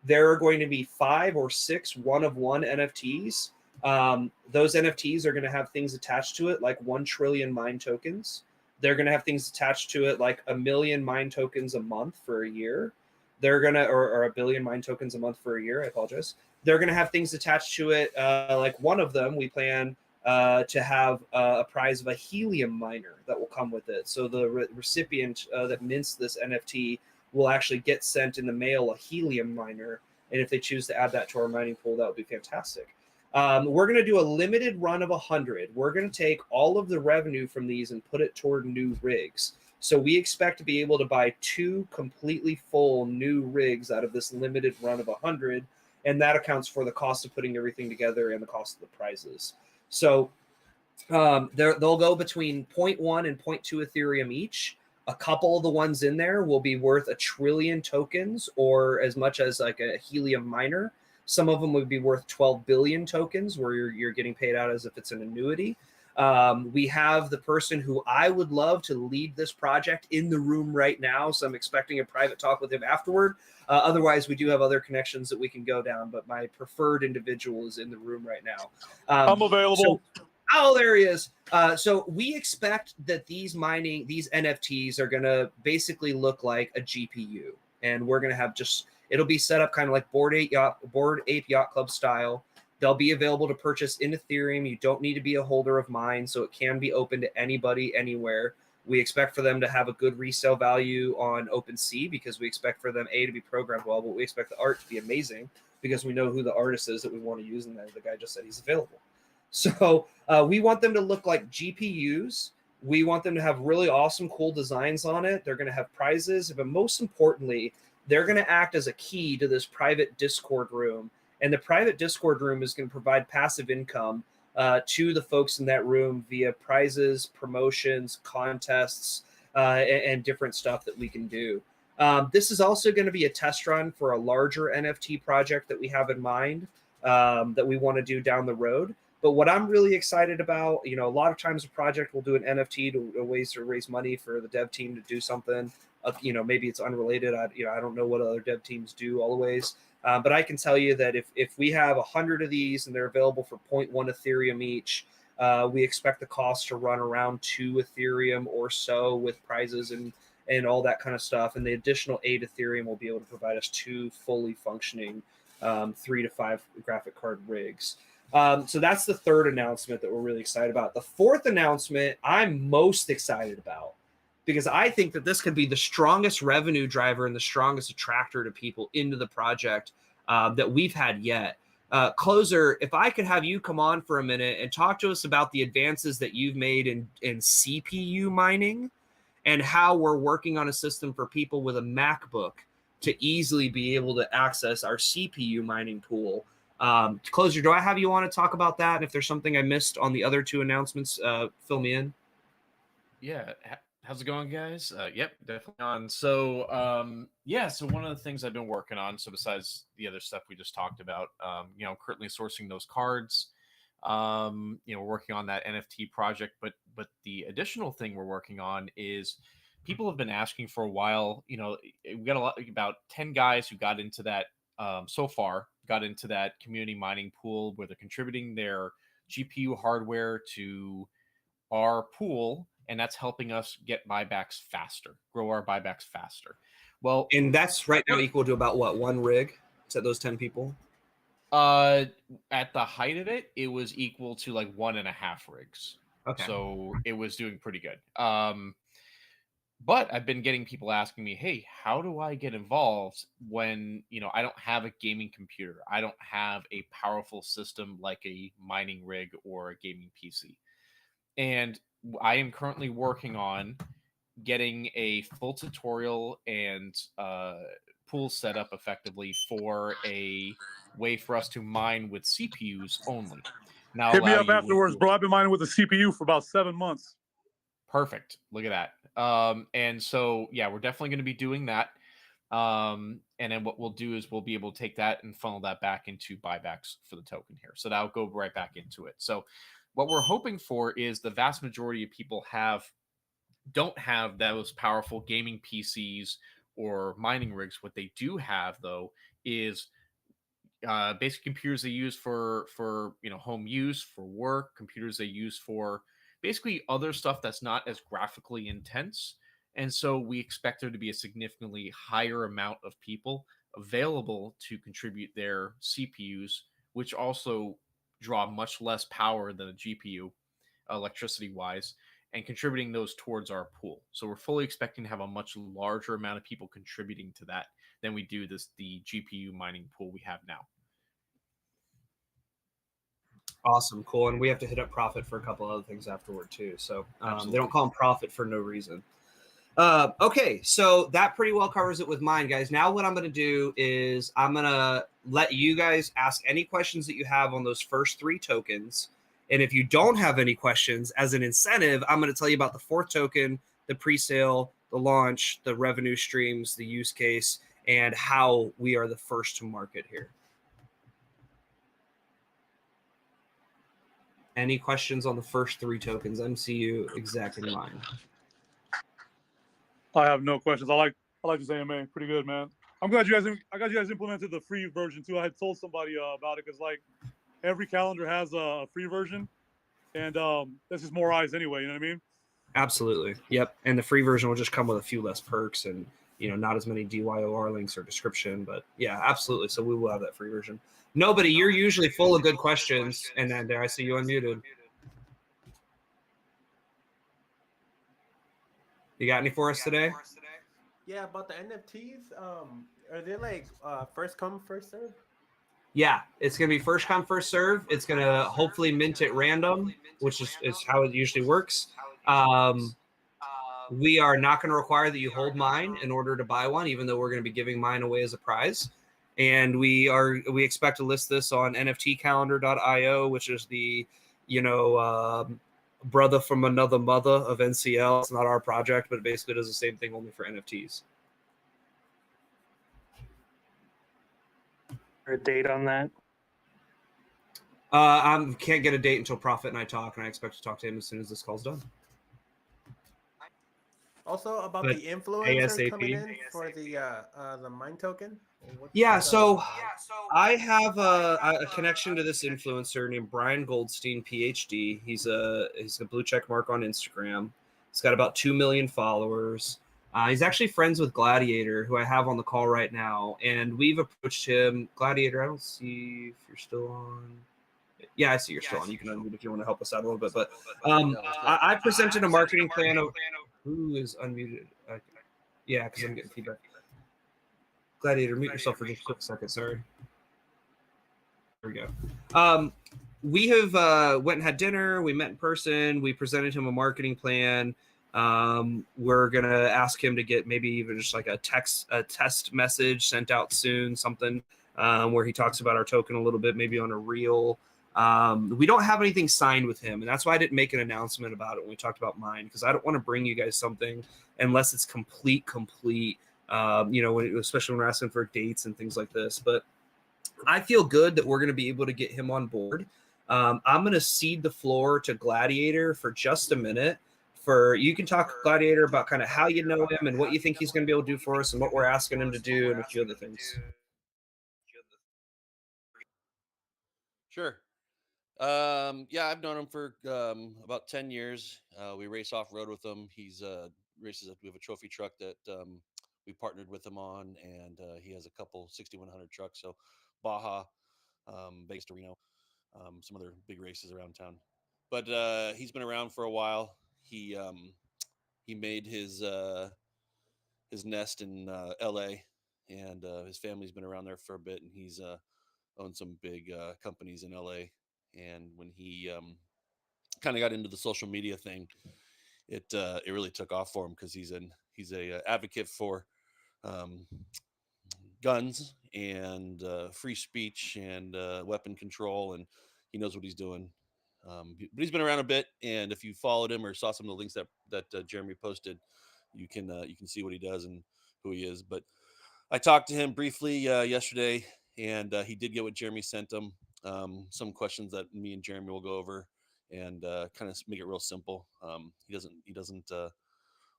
There are going to be 5 or 6 one-of-one NFTs. Those NFTs are going to have things attached to it like 1 trillion mine tokens. They're going to have things attached to it like 1 million mine tokens a month for a year. They're going to, or 1 billion mine tokens a month for a year. I apologize. They're going to have things attached to it. Like one of them, we plan to have a prize of a helium miner that will come with it. So the recipient that mints this NFT will actually get sent in the mail a helium miner. And if they choose to add that to our mining pool, that would be fantastic. We're going to do a limited run of 100. We're going to take all of the revenue from these and put it toward new rigs. So we expect to be able to buy 2 completely full new rigs out of this limited run of 100. And that accounts for the cost of putting everything together and the cost of the prizes. So they'll go between 0.1 and 0.2 Ethereum each. A couple of the ones in there will be worth 1 trillion tokens, or as much as like a helium miner. Some of them would be worth 12 billion tokens, where you're getting paid out as if it's an annuity. We have the person who I would love to lead this project in the room right now, so I'm expecting a private talk with him afterward. Otherwise, we do have other connections that we can go down, but my preferred individual is in the room right now. I'm available. Oh, there he is. So we expect that these NFTs are going to basically look like a GPU. And we're going to have it'll be set up kind of like Bored Ape Yacht Club style. They'll be available to purchase in Ethereum. You don't need to be a holder of mine, so it can be open to anybody, anywhere. We expect for them to have a good resale value on OpenSea, because we expect for them, to be programmed well, but we expect the art to be amazing because we know who the artist is that we want to use, and the guy just said he's available. So we want them to look like GPUs. We want them to have really awesome, cool designs on it. They're going to have prizes, but most importantly, they're going to act as a key to this private Discord room. And the private Discord room is going to provide passive income to the folks in that room via prizes, promotions, contests, and different stuff that we can do. This is also going to be a test run for a larger NFT project that we have in mind that we want to do down the road. But what I'm really excited about, a lot of times a project will do an NFT to ways to raise money for the dev team to do something. Maybe it's unrelated. I don't know what other dev teams do always. But I can tell you that if we have 100 of these and they're available for 0.1 Ethereum each, We expect the cost to run around 2 Ethereum or so with prizes and all that kind of stuff. And the additional 8 Ethereum will be able to provide us 2 fully functioning 3 to 5 graphic card rigs. So that's the third announcement that we're really excited about. The fourth announcement I'm most excited about, because I think that this could be the strongest revenue driver and the strongest attractor to people into the project that we've had yet. Closer, if I could have you come on for a minute and talk to us about the advances that you've made in CPU mining and how we're working on a system for people with a MacBook to easily be able to access our CPU mining pool. Closer, do I have you on to talk about that? And if there's something I missed on the other 2 announcements, fill me in. Yeah. How's it going, guys? Yep, definitely on. So, yeah, so one of the things I've been working on, so besides the other stuff we just talked about, currently sourcing those cards, we're working on that NFT project, but the additional thing we're working on is people have been asking for a while, we got about 10 guys who got into that so far, got into that community mining pool where they're contributing their GPU hardware to our pool, and that's helping us get buybacks faster, grow our buybacks faster. Well, and that's right now equal to about what, 1 rig? Is that those 10 people? At the height of it, it was equal to like 1.5 rigs. Okay. So it was doing pretty good. But I've been getting people asking me, hey, how do I get involved when, I don't have a gaming computer? I don't have a powerful system like a mining rig or a gaming PC. And I am currently working on getting a full tutorial and pool set up effectively for a way for us to mine with CPUs only. Now, hit me up afterwards, bro. I've been mining with a CPU for about 7 months. Perfect. Look at that. And so, yeah, we're definitely going to be doing that. And then what we'll do is we'll be able to take that and funnel that back into buybacks for the token here. So that'll go right back into it. So what we're hoping for is the vast majority of people don't have those powerful gaming PCs or mining rigs. What they do have, though, is basic computers they use for home use, for work, computers they use for basically other stuff that's not as graphically intense. And so we expect there to be a significantly higher amount of people available to contribute their CPUs, which also draw much less power than a GPU, electricity wise, and contributing those towards our pool. So we're fully expecting to have a much larger amount of people contributing to that than we do the GPU mining pool we have now. Awesome, cool. And we have to hit up Profit for a couple other things afterward too. So they don't call him Profit for no reason. Okay, so that pretty well covers it with mine, guys. Now what I'm going to do is I'm going to let you guys ask any questions that you have on those first 3 tokens. And if you don't have any questions, as an incentive, I'm going to tell you about the 4th token, the pre-sale, the launch, the revenue streams, the use case, and how we are the first to market here. Any questions on the first 3 tokens? MCU, Exec, and mine. I have no questions. I like this AMA. Pretty good, man. I'm glad you guys implemented the free version too. I had told somebody about it because like every calendar has a free version, and this is more eyes anyway. You know what I mean? Absolutely. Yep. And the free version will just come with a few less perks and not as many DYOR links or description. But yeah, absolutely. So we will have that free version. Nobody, you're usually full of good questions, and then there I see you unmuted. You got any for us today? Yeah, about the NFTs. Are they like first come, first serve? Yeah, it's gonna be first come, first serve. It's gonna hopefully mint at random, which is how it usually works. We are not going to require that you hold mine in order to buy one, even though we're going to be giving mine away as a prize. And we expect to list this on nftcalendar.io, which is the brother from another mother of NCL. It's not our project, but it basically does the same thing only for NFTs. A date on that? I can't get a date until Prophet and I talk, and I expect to talk to him as soon as this call's done. Also about But the influencer coming ASAP. in for the mine token. Yeah, so I have a connection to this influencer named Brian Goldstein, PhD. He's a blue check mark on Instagram. He's got about 2 million followers. He's actually friends with Gladiator, who I have on the call right now, and we've approached him. Gladiator, I don't see if you're still on. Yeah, I see you're still on. You can unmute if you want to help us out a little bit. But I presented a marketing plan of who is unmuted. Yeah, because I'm getting feedback. Gladiator, mute yourself for just a quick second. Sorry. There we go. We have went and had dinner. We met in person. We presented him a marketing plan. We're gonna ask him to get maybe even just like a test message sent out soon, something where he talks about our token a little bit, maybe on a reel. We don't have anything signed with him, and that's why I didn't make an announcement about it when we talked about mine, because I don't want to bring you guys something unless it's complete. Especially when we're asking for dates and things like this. But I feel good that we're going to be able to get him on board. I'm going to cede the floor to Gladiator for just a minute. You can talk Gladiator about kind of how you know him and what you think he's going to be able to do for us and what we're asking him to do and a few other things. Sure. Yeah, I've known him for about 10 years. We race off road with him. He's races. We have a trophy truck that we partnered with him on, and he has a couple 6100 trucks. So Baja, Vegas to Reno, some other big races around town. But he's been around for a while. He made his nest in L.A. and his family's been around there for a bit, and he's owned some big companies in LA. And when he kind of got into the social media thing, it really took off for him because he's a advocate for guns and free speech and weapon control, and he knows what he's doing. But he's been around a bit, and if you followed him or saw some of the links that Jeremy posted, you can see what he does and who he is. But I talked to him briefly yesterday, and he did get what Jeremy sent him. Some questions that me and Jeremy will go over and kind of make it real simple. He doesn't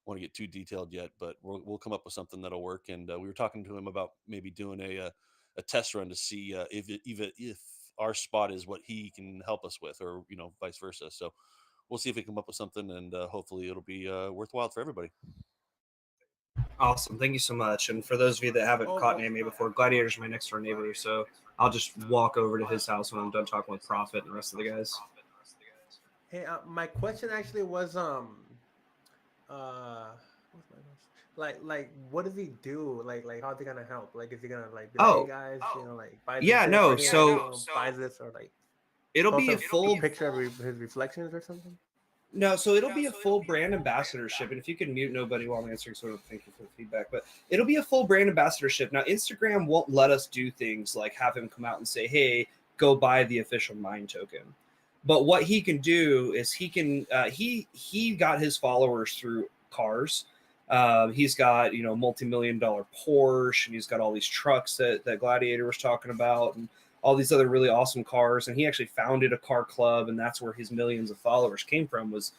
want to get too detailed yet, but we'll come up with something that'll work. And we were talking to him about maybe doing a test run to see if our spot is what he can help us with, or vice versa. So we'll see if we come up with something, and hopefully it'll be worthwhile for everybody. Awesome. Thank you so much. And for those of you that haven't caught AMA before, Gladiator's my next door neighbor, so I'll just walk over to his house when I'm done talking with Prophet and the rest of the guys. Hey, my question actually was like what does he do? Like how's he gonna help? Like is he gonna like be like, hey guys, like buy this, buy this, or like it'll be a full picture of his reflections or something? No, so it'll be a full brand ambassadorship. And if you can mute nobody while I'm answering, sort of thank you for the feedback. But it'll be a full brand ambassadorship. Now, Instagram won't let us do things like have him come out and say, hey, go buy the official mine token. But what he can do is he can he got his followers through cars. He's got, multi-million-dollar Porsche, and he's got all these trucks that Gladiator was talking about, and all these other really awesome cars. And he actually founded a car club, and that's where his millions of followers came from, was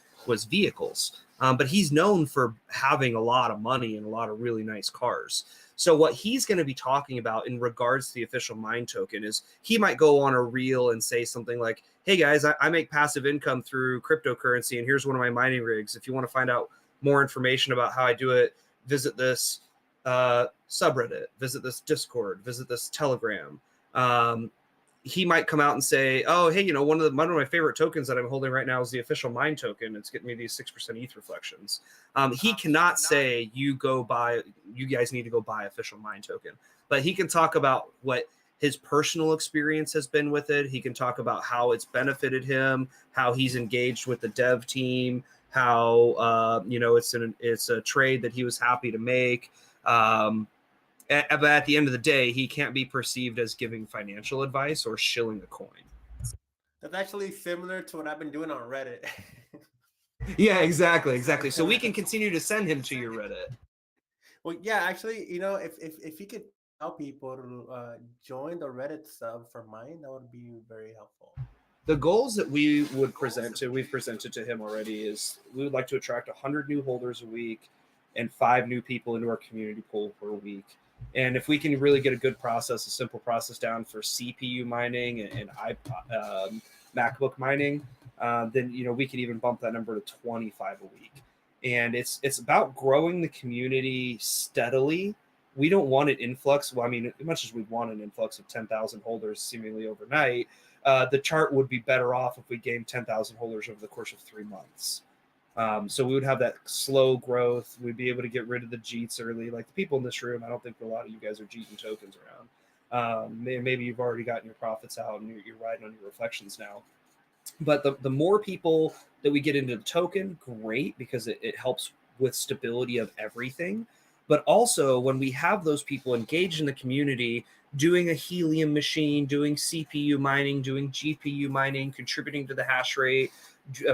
vehicles. But he's known for having a lot of money and a lot of really nice cars. So what he's going to be talking about in regards to the official mine token is he might go on a reel and say something like, hey guys, I make passive income through cryptocurrency, and here's one of my mining rigs. If you want to find out more information about how I do it, visit this subreddit, visit this Discord, visit this Telegram. He might come out and say, oh, hey, one of my favorite tokens that I'm holding right now is the official mine token. It's getting me these 6% ETH reflections. He cannot say you guys need to go buy official mine token, but he can talk about what his personal experience has been with it. He can talk about how it's benefited him, how he's engaged with the dev team, how it's a trade that he was happy to make. But at the end of the day, he can't be perceived as giving financial advice or shilling a coin. That's actually similar to what I've been doing on Reddit. Yeah, exactly. So we can continue to send him to your Reddit. Well, yeah, actually, if he could tell people to join the Reddit sub for mine, that would be very helpful. The goals that we've presented to him already, is we would like to attract 100 new holders a week. and 5 new people into our community pool per week. And if we can really get a good process, a simple process down for CPU mining and MacBook mining, then we can even bump that number to 25 a week. And it's about growing the community steadily. We don't want an influx. Well, I mean, as much as we want an influx of 10,000 holders seemingly overnight, the chart would be better off if we gained 10,000 holders over the course of 3 months. So we would have that slow growth. We'd be able to get rid of the JEETs early. Like the people in this room, I don't think a lot of you guys are JEETing tokens around. Maybe you've already gotten your profits out and you're riding on your reflections now. But the more people that we get into the token, great, because it helps with stability of everything. But also when we have those people engaged in the community, doing a helium machine, doing CPU mining, doing GPU mining, contributing to the hash rate,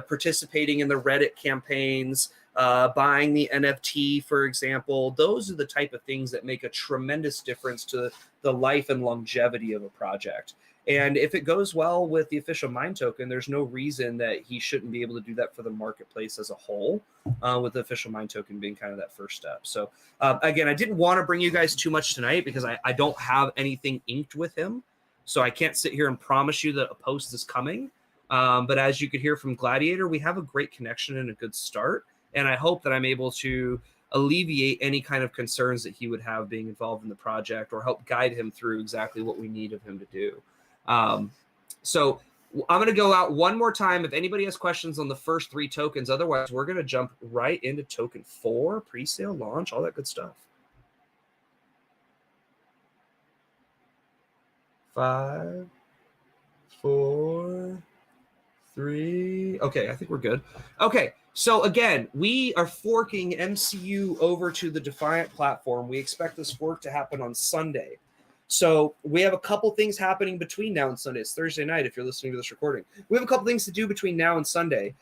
participating in the Reddit campaigns, buying the NFT, for example, those are the type of things that make a tremendous difference to the life and longevity of a project. And if it goes well with the official mine token, there's no reason that he shouldn't be able to do that for the marketplace as a whole, with the official mine token being kind of that first step. So again, I didn't want to bring you guys too much tonight because I don't have anything inked with him. So I can't sit here and promise you that a post is coming. But as you could hear from Gladiator, we have a great connection and a good start. And I hope that I'm able to alleviate any kind of concerns that he would have being involved in the project, or help guide him through exactly what we need of him to do. So I'm going to go out one more time if anybody has questions on the first 3 tokens. Otherwise, we're going to jump right into token 4, pre-sale, launch, all that good stuff. 5, 4, 3. Okay, I think we're good. Okay, so again, we are forking MCU over to the Defiant platform. We expect this fork to happen on Sunday. So we have a couple things happening between now and Sunday. It's Thursday night if you're listening to this recording. We have a couple things to do between now and Sunday.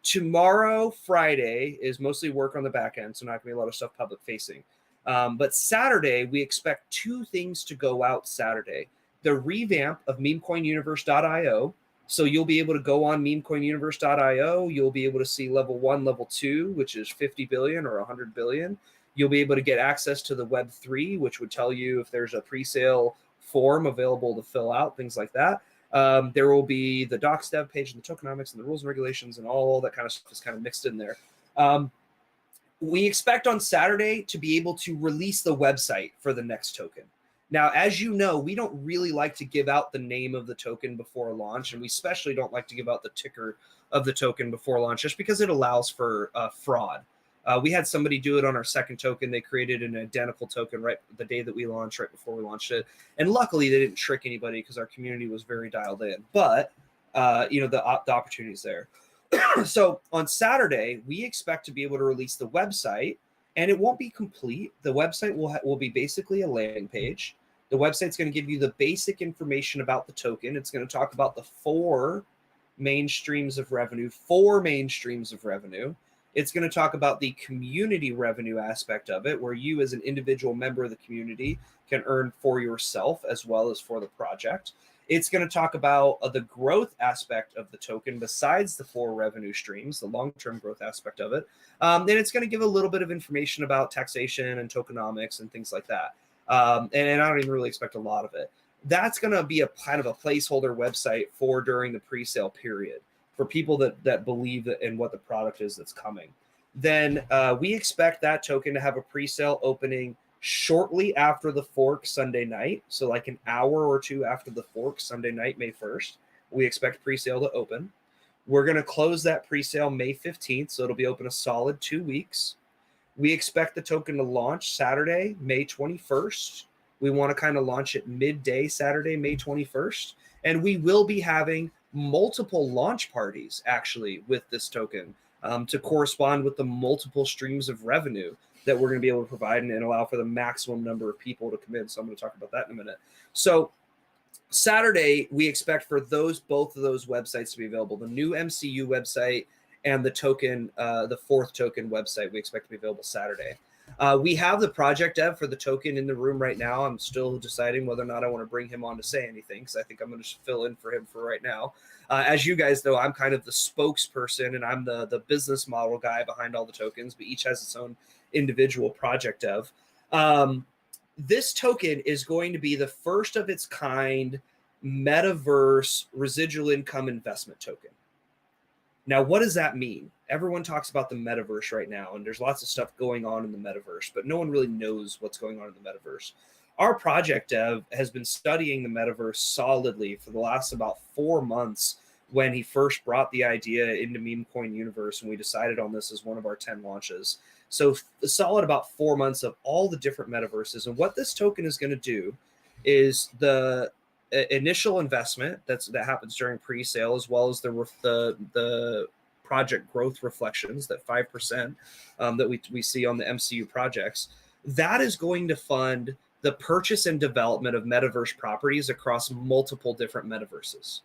Tomorrow, Friday, is mostly work on the back end, so not going to be a lot of stuff public facing. But Saturday, we expect 2 things to go out Saturday. The revamp of memecoinuniverse.io. So you'll be able to go on memecoinuniverse.io. You'll be able to see level 1, level 2, which is 50 billion or 100 billion. You'll be able to get access to the Web3, which would tell you if there's a pre-sale form available to fill out, things like that. There will be the docs dev page and the tokenomics and the rules and regulations and all that kind of stuff is kind of mixed in there. We expect on Saturday to be able to release the website for the next token. Now, as you know, we don't really like to give out the name of the token before launch, and we especially don't like to give out the ticker of the token before launch, just because it allows for fraud. We had somebody do it on our second token. They created an identical token right the day that we launched, right before we launched it. And luckily, they didn't trick anybody because our community was very dialed in. But, the opportunity is there. So on Saturday, we expect to be able to release the website, and it won't be complete. The website will be basically a landing page. The website's going to give you the basic information about the token. It's going to talk about the 4 main streams of revenue, It's going to talk about the community revenue aspect of it, where you as an individual member of the community can earn for yourself as well as for the project. It's going to talk about the growth aspect of the token besides the 4 revenue streams, the long-term growth aspect of it. And it's going to give a little bit of information about taxation and tokenomics and things like that. And I don't even really expect a lot of it. That's going to be a kind of a placeholder website for during the pre-sale period, for people that believe in what the product is that's coming. Then we expect that token to have a pre-sale opening shortly after the fork Sunday night. So like an hour or 2 after the fork Sunday night, May 1st, we expect pre-sale to open. We're going to close that pre-sale May 15th. So it'll be open a solid 2 weeks. We expect the token to launch Saturday, May 21st. We want to kind of launch it midday Saturday, May 21st. And we will be having multiple launch parties actually with this token to correspond with the multiple streams of revenue that we're going to be able to provide and allow for the maximum number of people to come in. So I'm going to talk about that in a minute. So Saturday, we expect for both of those websites to be available. The new MCU website and the token, the 4th token website, we expect to be available Saturday. We have the project dev for the token in the room right now. I'm still deciding whether or not I want to bring him on to say anything, because I think I'm going to fill in for him for right now. As you guys know, I'm kind of the spokesperson, and I'm the business model guy behind all the tokens, but each has its own individual project dev. This token is going to be the first of its kind metaverse residual income investment token. Now, what does that mean? Everyone talks about the metaverse right now, and there's lots of stuff going on in the metaverse, but no one really knows what's going on in the metaverse. Our project dev has been studying the metaverse solidly for the last about 4 months when he first brought the idea into Meme Coin Universe, and we decided on this as one of our 10 launches. So a solid about 4 months of all the different metaverses. And what this token is going to do is the initial investment that happens during pre-sale, as well as the project growth reflections, that 5% that we see on the MCU projects, that is going to fund the purchase and development of metaverse properties across multiple different metaverses.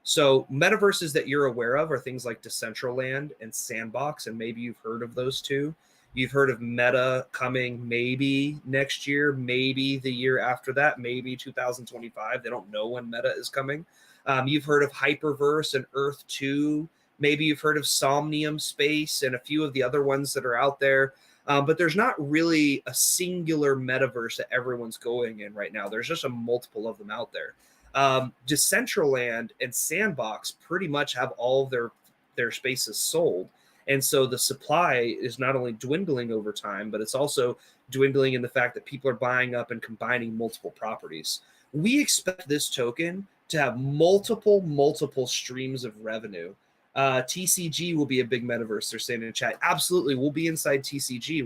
So metaverses that you're aware of are things like Decentraland and Sandbox, and maybe you've heard of those two. You've heard of Meta coming maybe next year, maybe the year after that, maybe 2025. They don't know when Meta is coming. You've heard of Hyperverse and Earth 2. Maybe you've heard of Somnium Space and a few of the other ones that are out there. But there's not really a singular metaverse that everyone's going in right now. There's just a multiple of them out there. Decentraland and Sandbox pretty much have all of their spaces sold. And so the supply is not only dwindling over time, but it's also dwindling in the fact that people are buying up and combining multiple properties. We expect this token to have multiple streams of revenue. TCG will be a big metaverse, they're saying in the chat. Absolutely, we'll be inside TCG.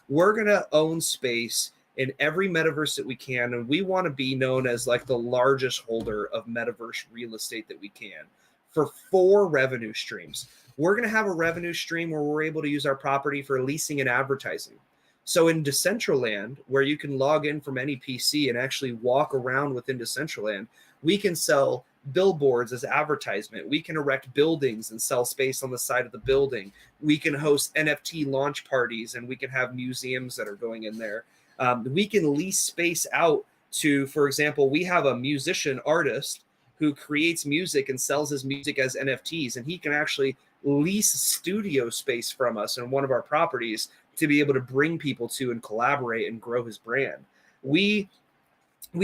We're gonna own space in every metaverse that we can, and we want to be known as like the largest holder of metaverse real estate that we can for 4 revenue streams. We're going to have a revenue stream where we're able to use our property for leasing and advertising. So in Decentraland, where you can log in from any PC and actually walk around within Decentraland, we can sell billboards as advertisement. We can erect buildings and sell space on the side of the building. We can host NFT launch parties, and we can have museums that are going in there. We can lease space out to, for example, we have a musician artist who creates music and sells his music as NFTs, and he can actually lease studio space from us in one of our properties to be able to bring people to and collaborate and grow his brand. We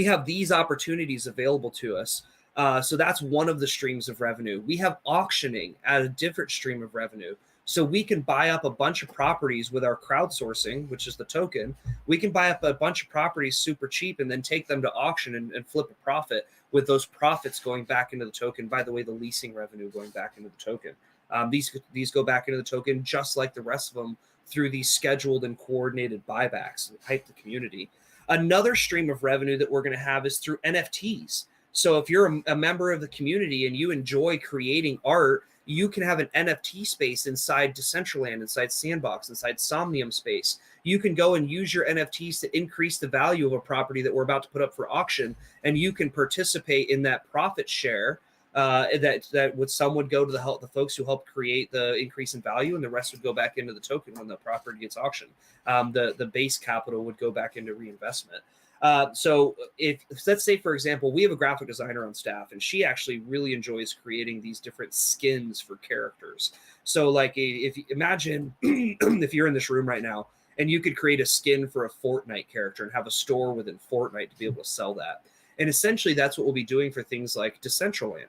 have these opportunities available to us. So that's one of the streams of revenue. We have auctioning at a different stream of revenue. So we can buy up a bunch of properties with our crowdsourcing, which is the token. We can buy up a bunch of properties super cheap and then take them to auction and flip a profit, with those profits going back into the token. By the way, the leasing revenue going back into the token. These go back into the token just like the rest of them through these scheduled and coordinated buybacks and hype the community. Another stream of revenue that we're going to have is through NFTs. So if you're a member of the community and you enjoy creating art, you can have an NFT space inside Decentraland, inside Sandbox, inside Somnium Space. You can go and use your NFTs to increase the value of a property that we're about to put up for auction, and you can participate in that profit share. Some would go to the folks who helped create the increase in value, and the rest would go back into the token when the property gets auctioned. The base capital would go back into reinvestment. So if let's say, for example, we have a graphic designer on staff, and she actually really enjoys creating these different skins for characters. So like if you imagine if you're in this room right now and you could create a skin for a Fortnite character and have a store within Fortnite to be able to sell that. And essentially that's what we'll be doing for things like Decentraland.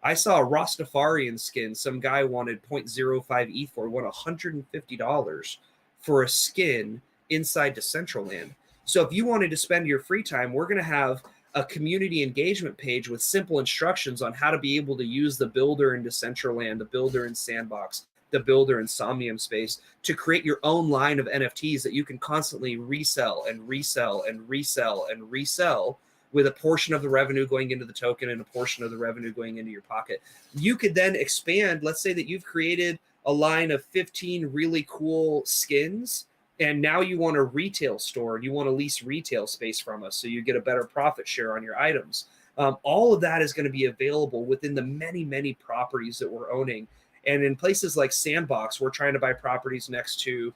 I saw a Rastafarian skin. Some guy wanted 0.05 ETH for, $150 for a skin inside Decentraland. So if you wanted to spend your free time, we're going to have a community engagement page with simple instructions on how to be able to use the builder in Decentraland, the builder in Sandbox, the builder in Somnium Space to create your own line of NFTs that you can constantly resell and resell and resell and resell, with a portion of the revenue going into the token and a portion of the revenue going into your pocket. You could then expand. Let's say that you've created a line of 15 really cool skins, and now you want a retail store and you want to lease retail space from us so you get a better profit share on your items. All of that is going to be available within the many properties that we're owning. And in places like Sandbox, we're trying to buy properties next to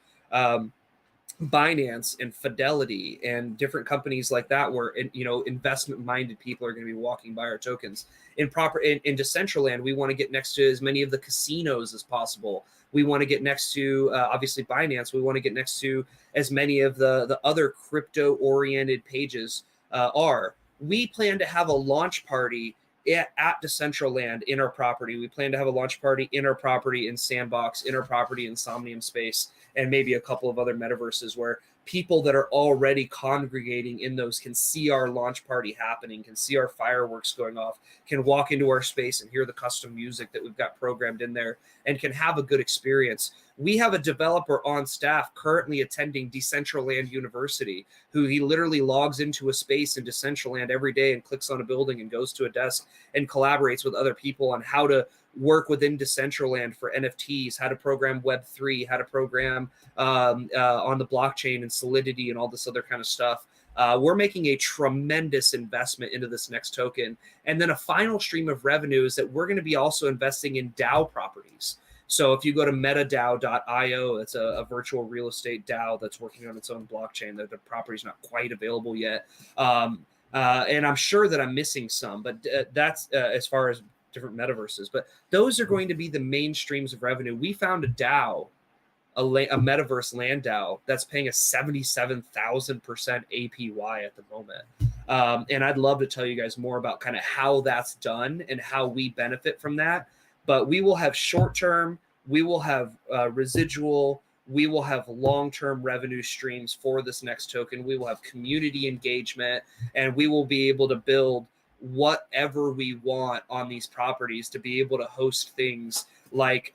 Binance and Fidelity and different companies like that, where investment-minded people are going to be walking by our tokens. In Decentraland, we want to get next to as many of the casinos as possible. We want to get next to obviously Binance. We want to get next to as many of the other crypto-oriented pages are. We plan to have a launch party at Decentraland in our property. We plan to have a launch party in our property in Sandbox, in our property in Somnium Space, and maybe a couple of other metaverses where people that are already congregating in those can see our launch party happening, can see our fireworks going off, can walk into our space and hear the custom music that we've got programmed in there, and can have a good experience. We have a developer on staff currently attending Decentraland University, who he literally logs into a space in Decentraland every day and clicks on a building and goes to a desk and collaborates with other people on how to work within Decentraland for NFTs, how to program Web3, how to program on the blockchain and Solidity and all this other kind of stuff. We're making a tremendous investment into this next token. And then a final stream of revenue is that we're going to be also investing in DAO properties. So if you go to metadao.io, it's a virtual real estate DAO that's working on its own blockchain. The property is not quite available yet. And I'm sure that I'm missing some, but that's as far as different metaverses. But those are going to be the main streams of revenue. We found a DAO, a metaverse land DAO, that's paying a 77,000% APY at the moment. And I'd love to tell you guys more about kind of how that's done and how we benefit from that. But we will have short-term, we will have residual, we will have long-term revenue streams for this next token. We will have community engagement, and we will be able to build whatever we want on these properties to be able to host things like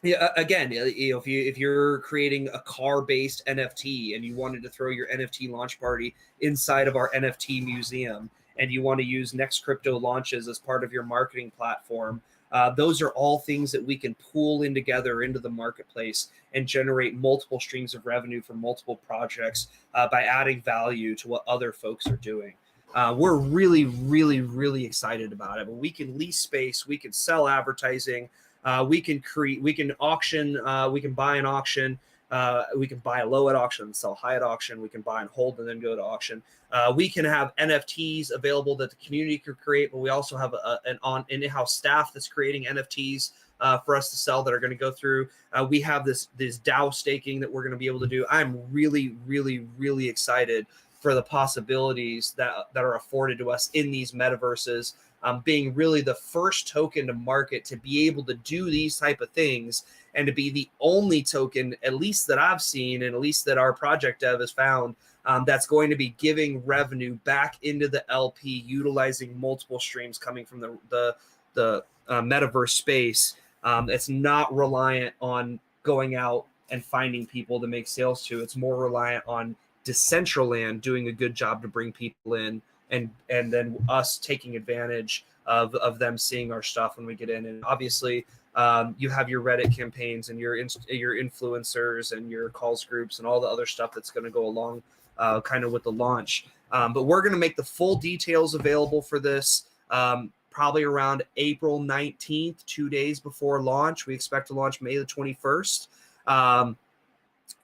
again, if you're creating a car-based NFT and you wanted to throw your NFT launch party inside of our NFT museum, and you want to use Next Crypto launches as part of your marketing platform, those are all things that we can pool in together into the marketplace and generate multiple streams of revenue for multiple projects by adding value to what other folks are doing. We're really, really, really excited about it. But we can lease space, we can sell advertising, we can create, we can auction, we can buy an auction, we can buy low at auction, sell high at auction, we can buy and hold and then go to auction. We can have NFTs available that the community could create, but we also have an in-house staff that's creating NFTs for us to sell that are going to go through. We have this DAO staking that we're going to be able to do. I'm really, really, really excited for the possibilities that are afforded to us in these metaverses, being really the first token to market to be able to do these type of things, and to be the only token, at least that I've seen, and at least that our project dev has found, that's going to be giving revenue back into the LP, utilizing multiple streams coming from the metaverse space. It's not reliant on going out and finding people to make sales to. It's more reliant on Decentraland doing a good job to bring people in, and then us taking advantage of them seeing our stuff when we get in. And obviously, you have your Reddit campaigns and your influencers and your calls groups and all the other stuff that's going to go along kind of with the launch. But we're going to make the full details available for this probably around April 19th, 2 days before launch. We expect to launch May the 21st.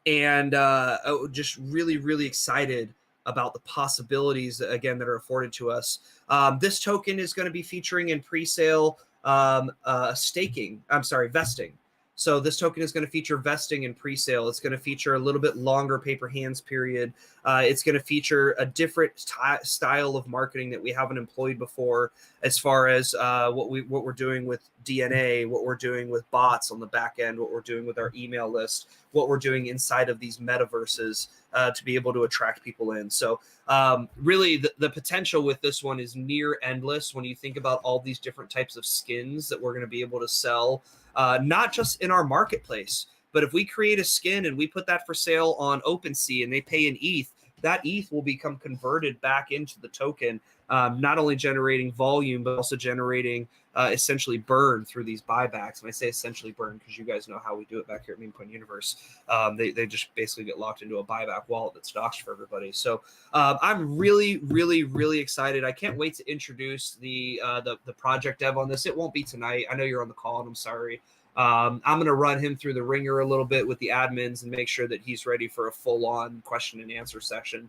And just really, really excited about the possibilities, again, that are afforded to us. This token is going to be featuring in pre-sale vesting. So this token is going to feature vesting and pre-sale. It's going to feature a little bit longer paper hands period. It's going to feature a different style of marketing that we haven't employed before, as far as what we're doing with DNA, what we're doing with bots on the back end, what we're doing with our email list, what we're doing inside of these metaverses to be able to attract people in. So really the potential with this one is near endless when you think about all these different types of skins that we're going to be able to sell, not just in our marketplace, but if we create a skin and we put that for sale on OpenSea and they pay an ETH, that ETH will become converted back into the token, not only generating volume, but also generating essentially burn through these buybacks. And I say essentially burn because you guys know how we do it back here at Meme Coin Universe. They just basically get locked into a buyback wallet that's doxed for everybody. So I'm really, really, really excited. I can't wait to introduce the project dev on this. It won't be tonight. I know you're on the call, and I'm sorry. I'm going to run him through the ringer a little bit with the admins and make sure that he's ready for a full-on question and answer session.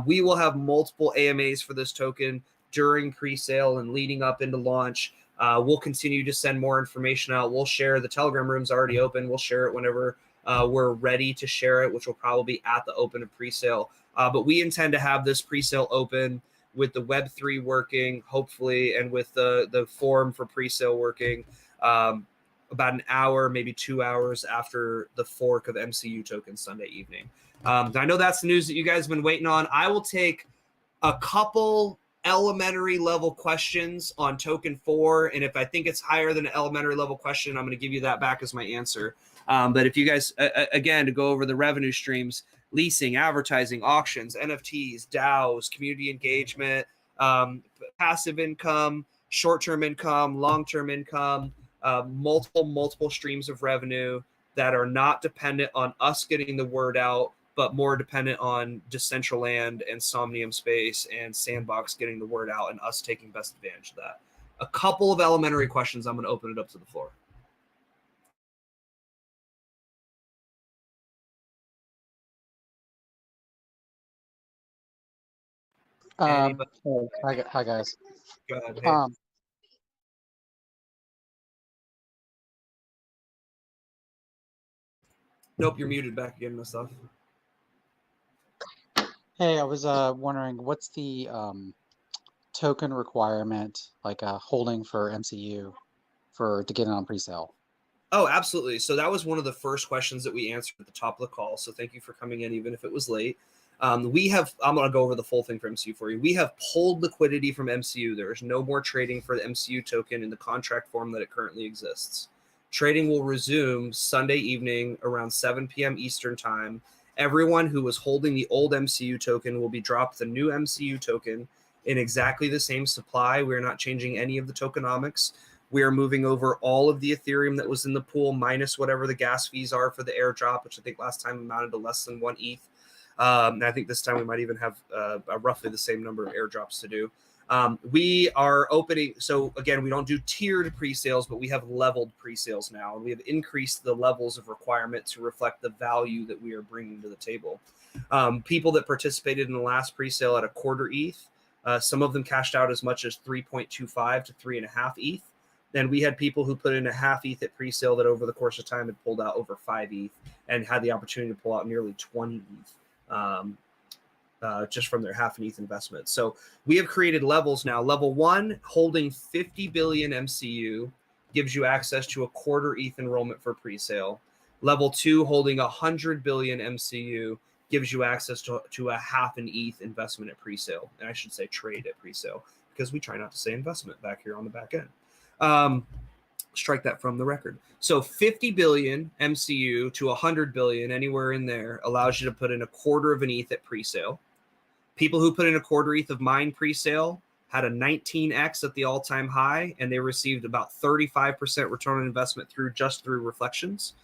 We will have multiple AMAs for this token during pre-sale and leading up into launch. We'll continue to send more information out. We'll share. The Telegram room's already open. We'll share it whenever we're ready to share it, which will probably be at the open of pre-sale. But we intend to have this pre-sale open with the Web3 working, hopefully, and with the forum for pre-sale working about an hour, maybe 2 hours after the fork of MCU token Sunday evening. I know that's the news that you guys have been waiting on. I will take a couple elementary level questions on token 4, and if I think it's higher than an elementary level question, I'm going to give you that back as my answer. But if you guys, again, to go over the revenue streams, leasing, advertising, auctions, NFTs, DAOs, community engagement, passive income, short-term income, long-term income, multiple streams of revenue that are not dependent on us getting the word out, but more dependent on Decentraland and Somnium Space and Sandbox getting the word out and us taking best advantage of that. A couple of elementary questions. I'm going to open it up to the floor. Hi guys. Go ahead. Hey. Nope, you're muted back again, my stuff. Hey, I was wondering what's the token requirement, like holding for MCU to get it on pre-sale? Oh, absolutely. So that was one of the first questions that we answered at the top of the call. So thank you for coming in, even if it was late. I'm going to go over the full thing for MCU for you. We have pulled liquidity from MCU. There is no more trading for the MCU token in the contract form that it currently exists. Trading will resume Sunday evening around 7 p.m. Eastern time. Everyone who was holding the old MCU token will be dropped the new MCU token in exactly the same supply. We're not changing any of the tokenomics. We are moving over all of the Ethereum that was in the pool minus whatever the gas fees are for the airdrop, which I think last time amounted to less than 1 ETH. And I think this time we might even have roughly the same number of airdrops to do. We are opening. So again, we don't do tiered pre-sales, but we have leveled pre-sales now. And we have increased the levels of requirement to reflect the value that we are bringing to the table. People that participated in the last pre-sale at a quarter ETH, some of them cashed out as much as 3.25 to 3.5 ETH. And we had people who put in a half ETH at pre-sale that over the course of time had pulled out over 5 ETH and had the opportunity to pull out nearly 20 ETH. Just from their half an ETH investment. So we have created levels now. Level 1, holding 50 billion MCU, gives you access to a quarter ETH enrollment for pre-sale. Level 2, holding 100 billion MCU, gives you access to a half an ETH investment at pre-sale. And I should say trade at pre-sale, because we try not to say investment back here on the back end. Strike that from the record. So 50 billion MCU to 100 billion, anywhere in there, allows you to put in a quarter of an ETH at pre-sale. People who put in a quarter ETH of mine pre-sale had a 19x at the all-time high, and they received about 35% return on investment through reflections.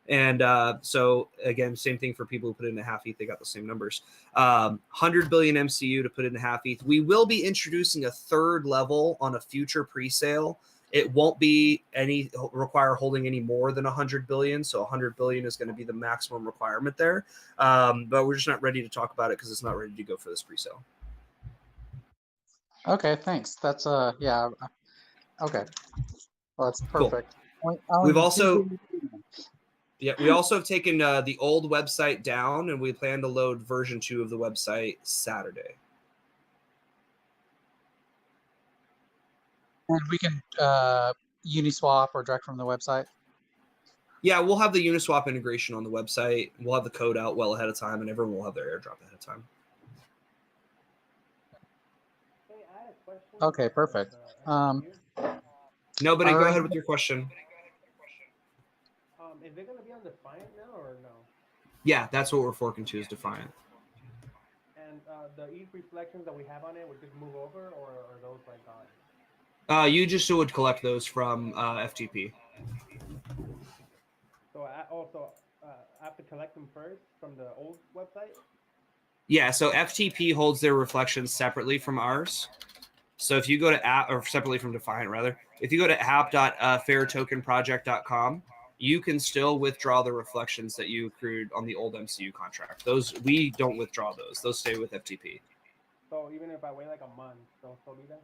And so again, same thing for people who put in a half ETH, they got the same numbers. 100 billion MCU to put in a half ETH. We will be introducing a third level on a future pre-sale. It won't be require holding any more than 100 billion. So 100 billion is going to be the maximum requirement there. But we're just not ready to talk about it because it's not ready to go for this pre-sale. Okay, thanks. That's yeah. Okay, well, that's perfect. Cool. We also have taken the old website down, and we plan to load version 2 of the website Saturday. And we can Uniswap or direct from the website? Yeah, we'll have the Uniswap integration on the website. We'll have the code out well ahead of time, and everyone will have their airdrop ahead of time. Okay, perfect. Nobody, go ahead with your question. Is it going to be on Defiant now or no? Yeah, that's what we're forking to, is Defiant. And the ETH reflections that we have on it would just move over, or are those like gone? You just would collect those from FTP. So I have to collect them first from the old website? Yeah, so FTP holds their reflections separately from ours. So if you go to app, or separately from Defiant rather, if you go to app.fairtokenproject.com, you can still withdraw the reflections that you accrued on the old MCU contract. Those, we don't withdraw those. Those stay with FTP. So even if I wait like a month, they'll still be there?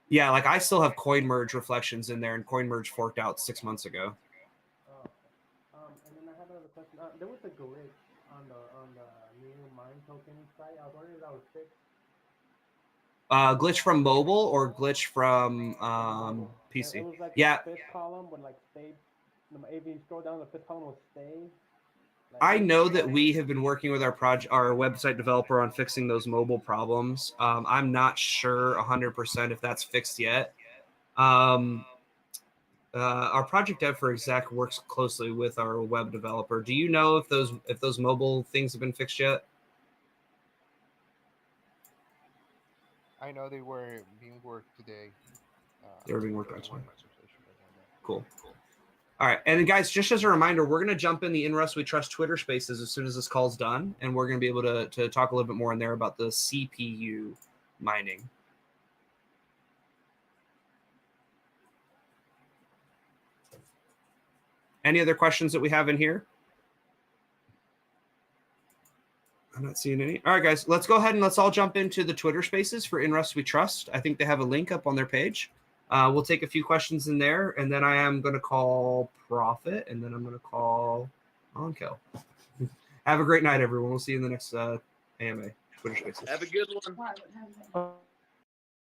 Yeah, like I still have coin merge reflections in there, and coin merge forked out 6 months ago. Oh, okay. And then I have another question. There was a glitch on the new mine token site. I was wondering if that was fixed. Glitch from mobile or glitch from PC? It was like Yeah, a fifth column would like stay. If you scroll down, the fifth column will stay. I know that we have been working with our website developer on fixing those mobile problems. I'm not sure 100% if that's fixed yet. Our project dev for exec works closely with our web developer. Do you know if those mobile things have been fixed yet? I know they were being worked today. They were being worked on I today. had conversation with them. Cool. All right, and guys, just as a reminder, we're going to jump in the In Rust We Trust Twitter Spaces as soon as this call's done, and we're going to be able to talk a little bit more in there about the CPU mining. Any other questions that we have in here? I'm not seeing any. All right, guys, let's go ahead and let's all jump into the Twitter Spaces for In Rust We Trust. I think they have a link up on their page. We'll take a few questions in there, and then I am going to call Profit, and then I'm going to call Onkel. Have a great night, everyone. We'll see you in the next AMA Twitter Spaces. Have a good one.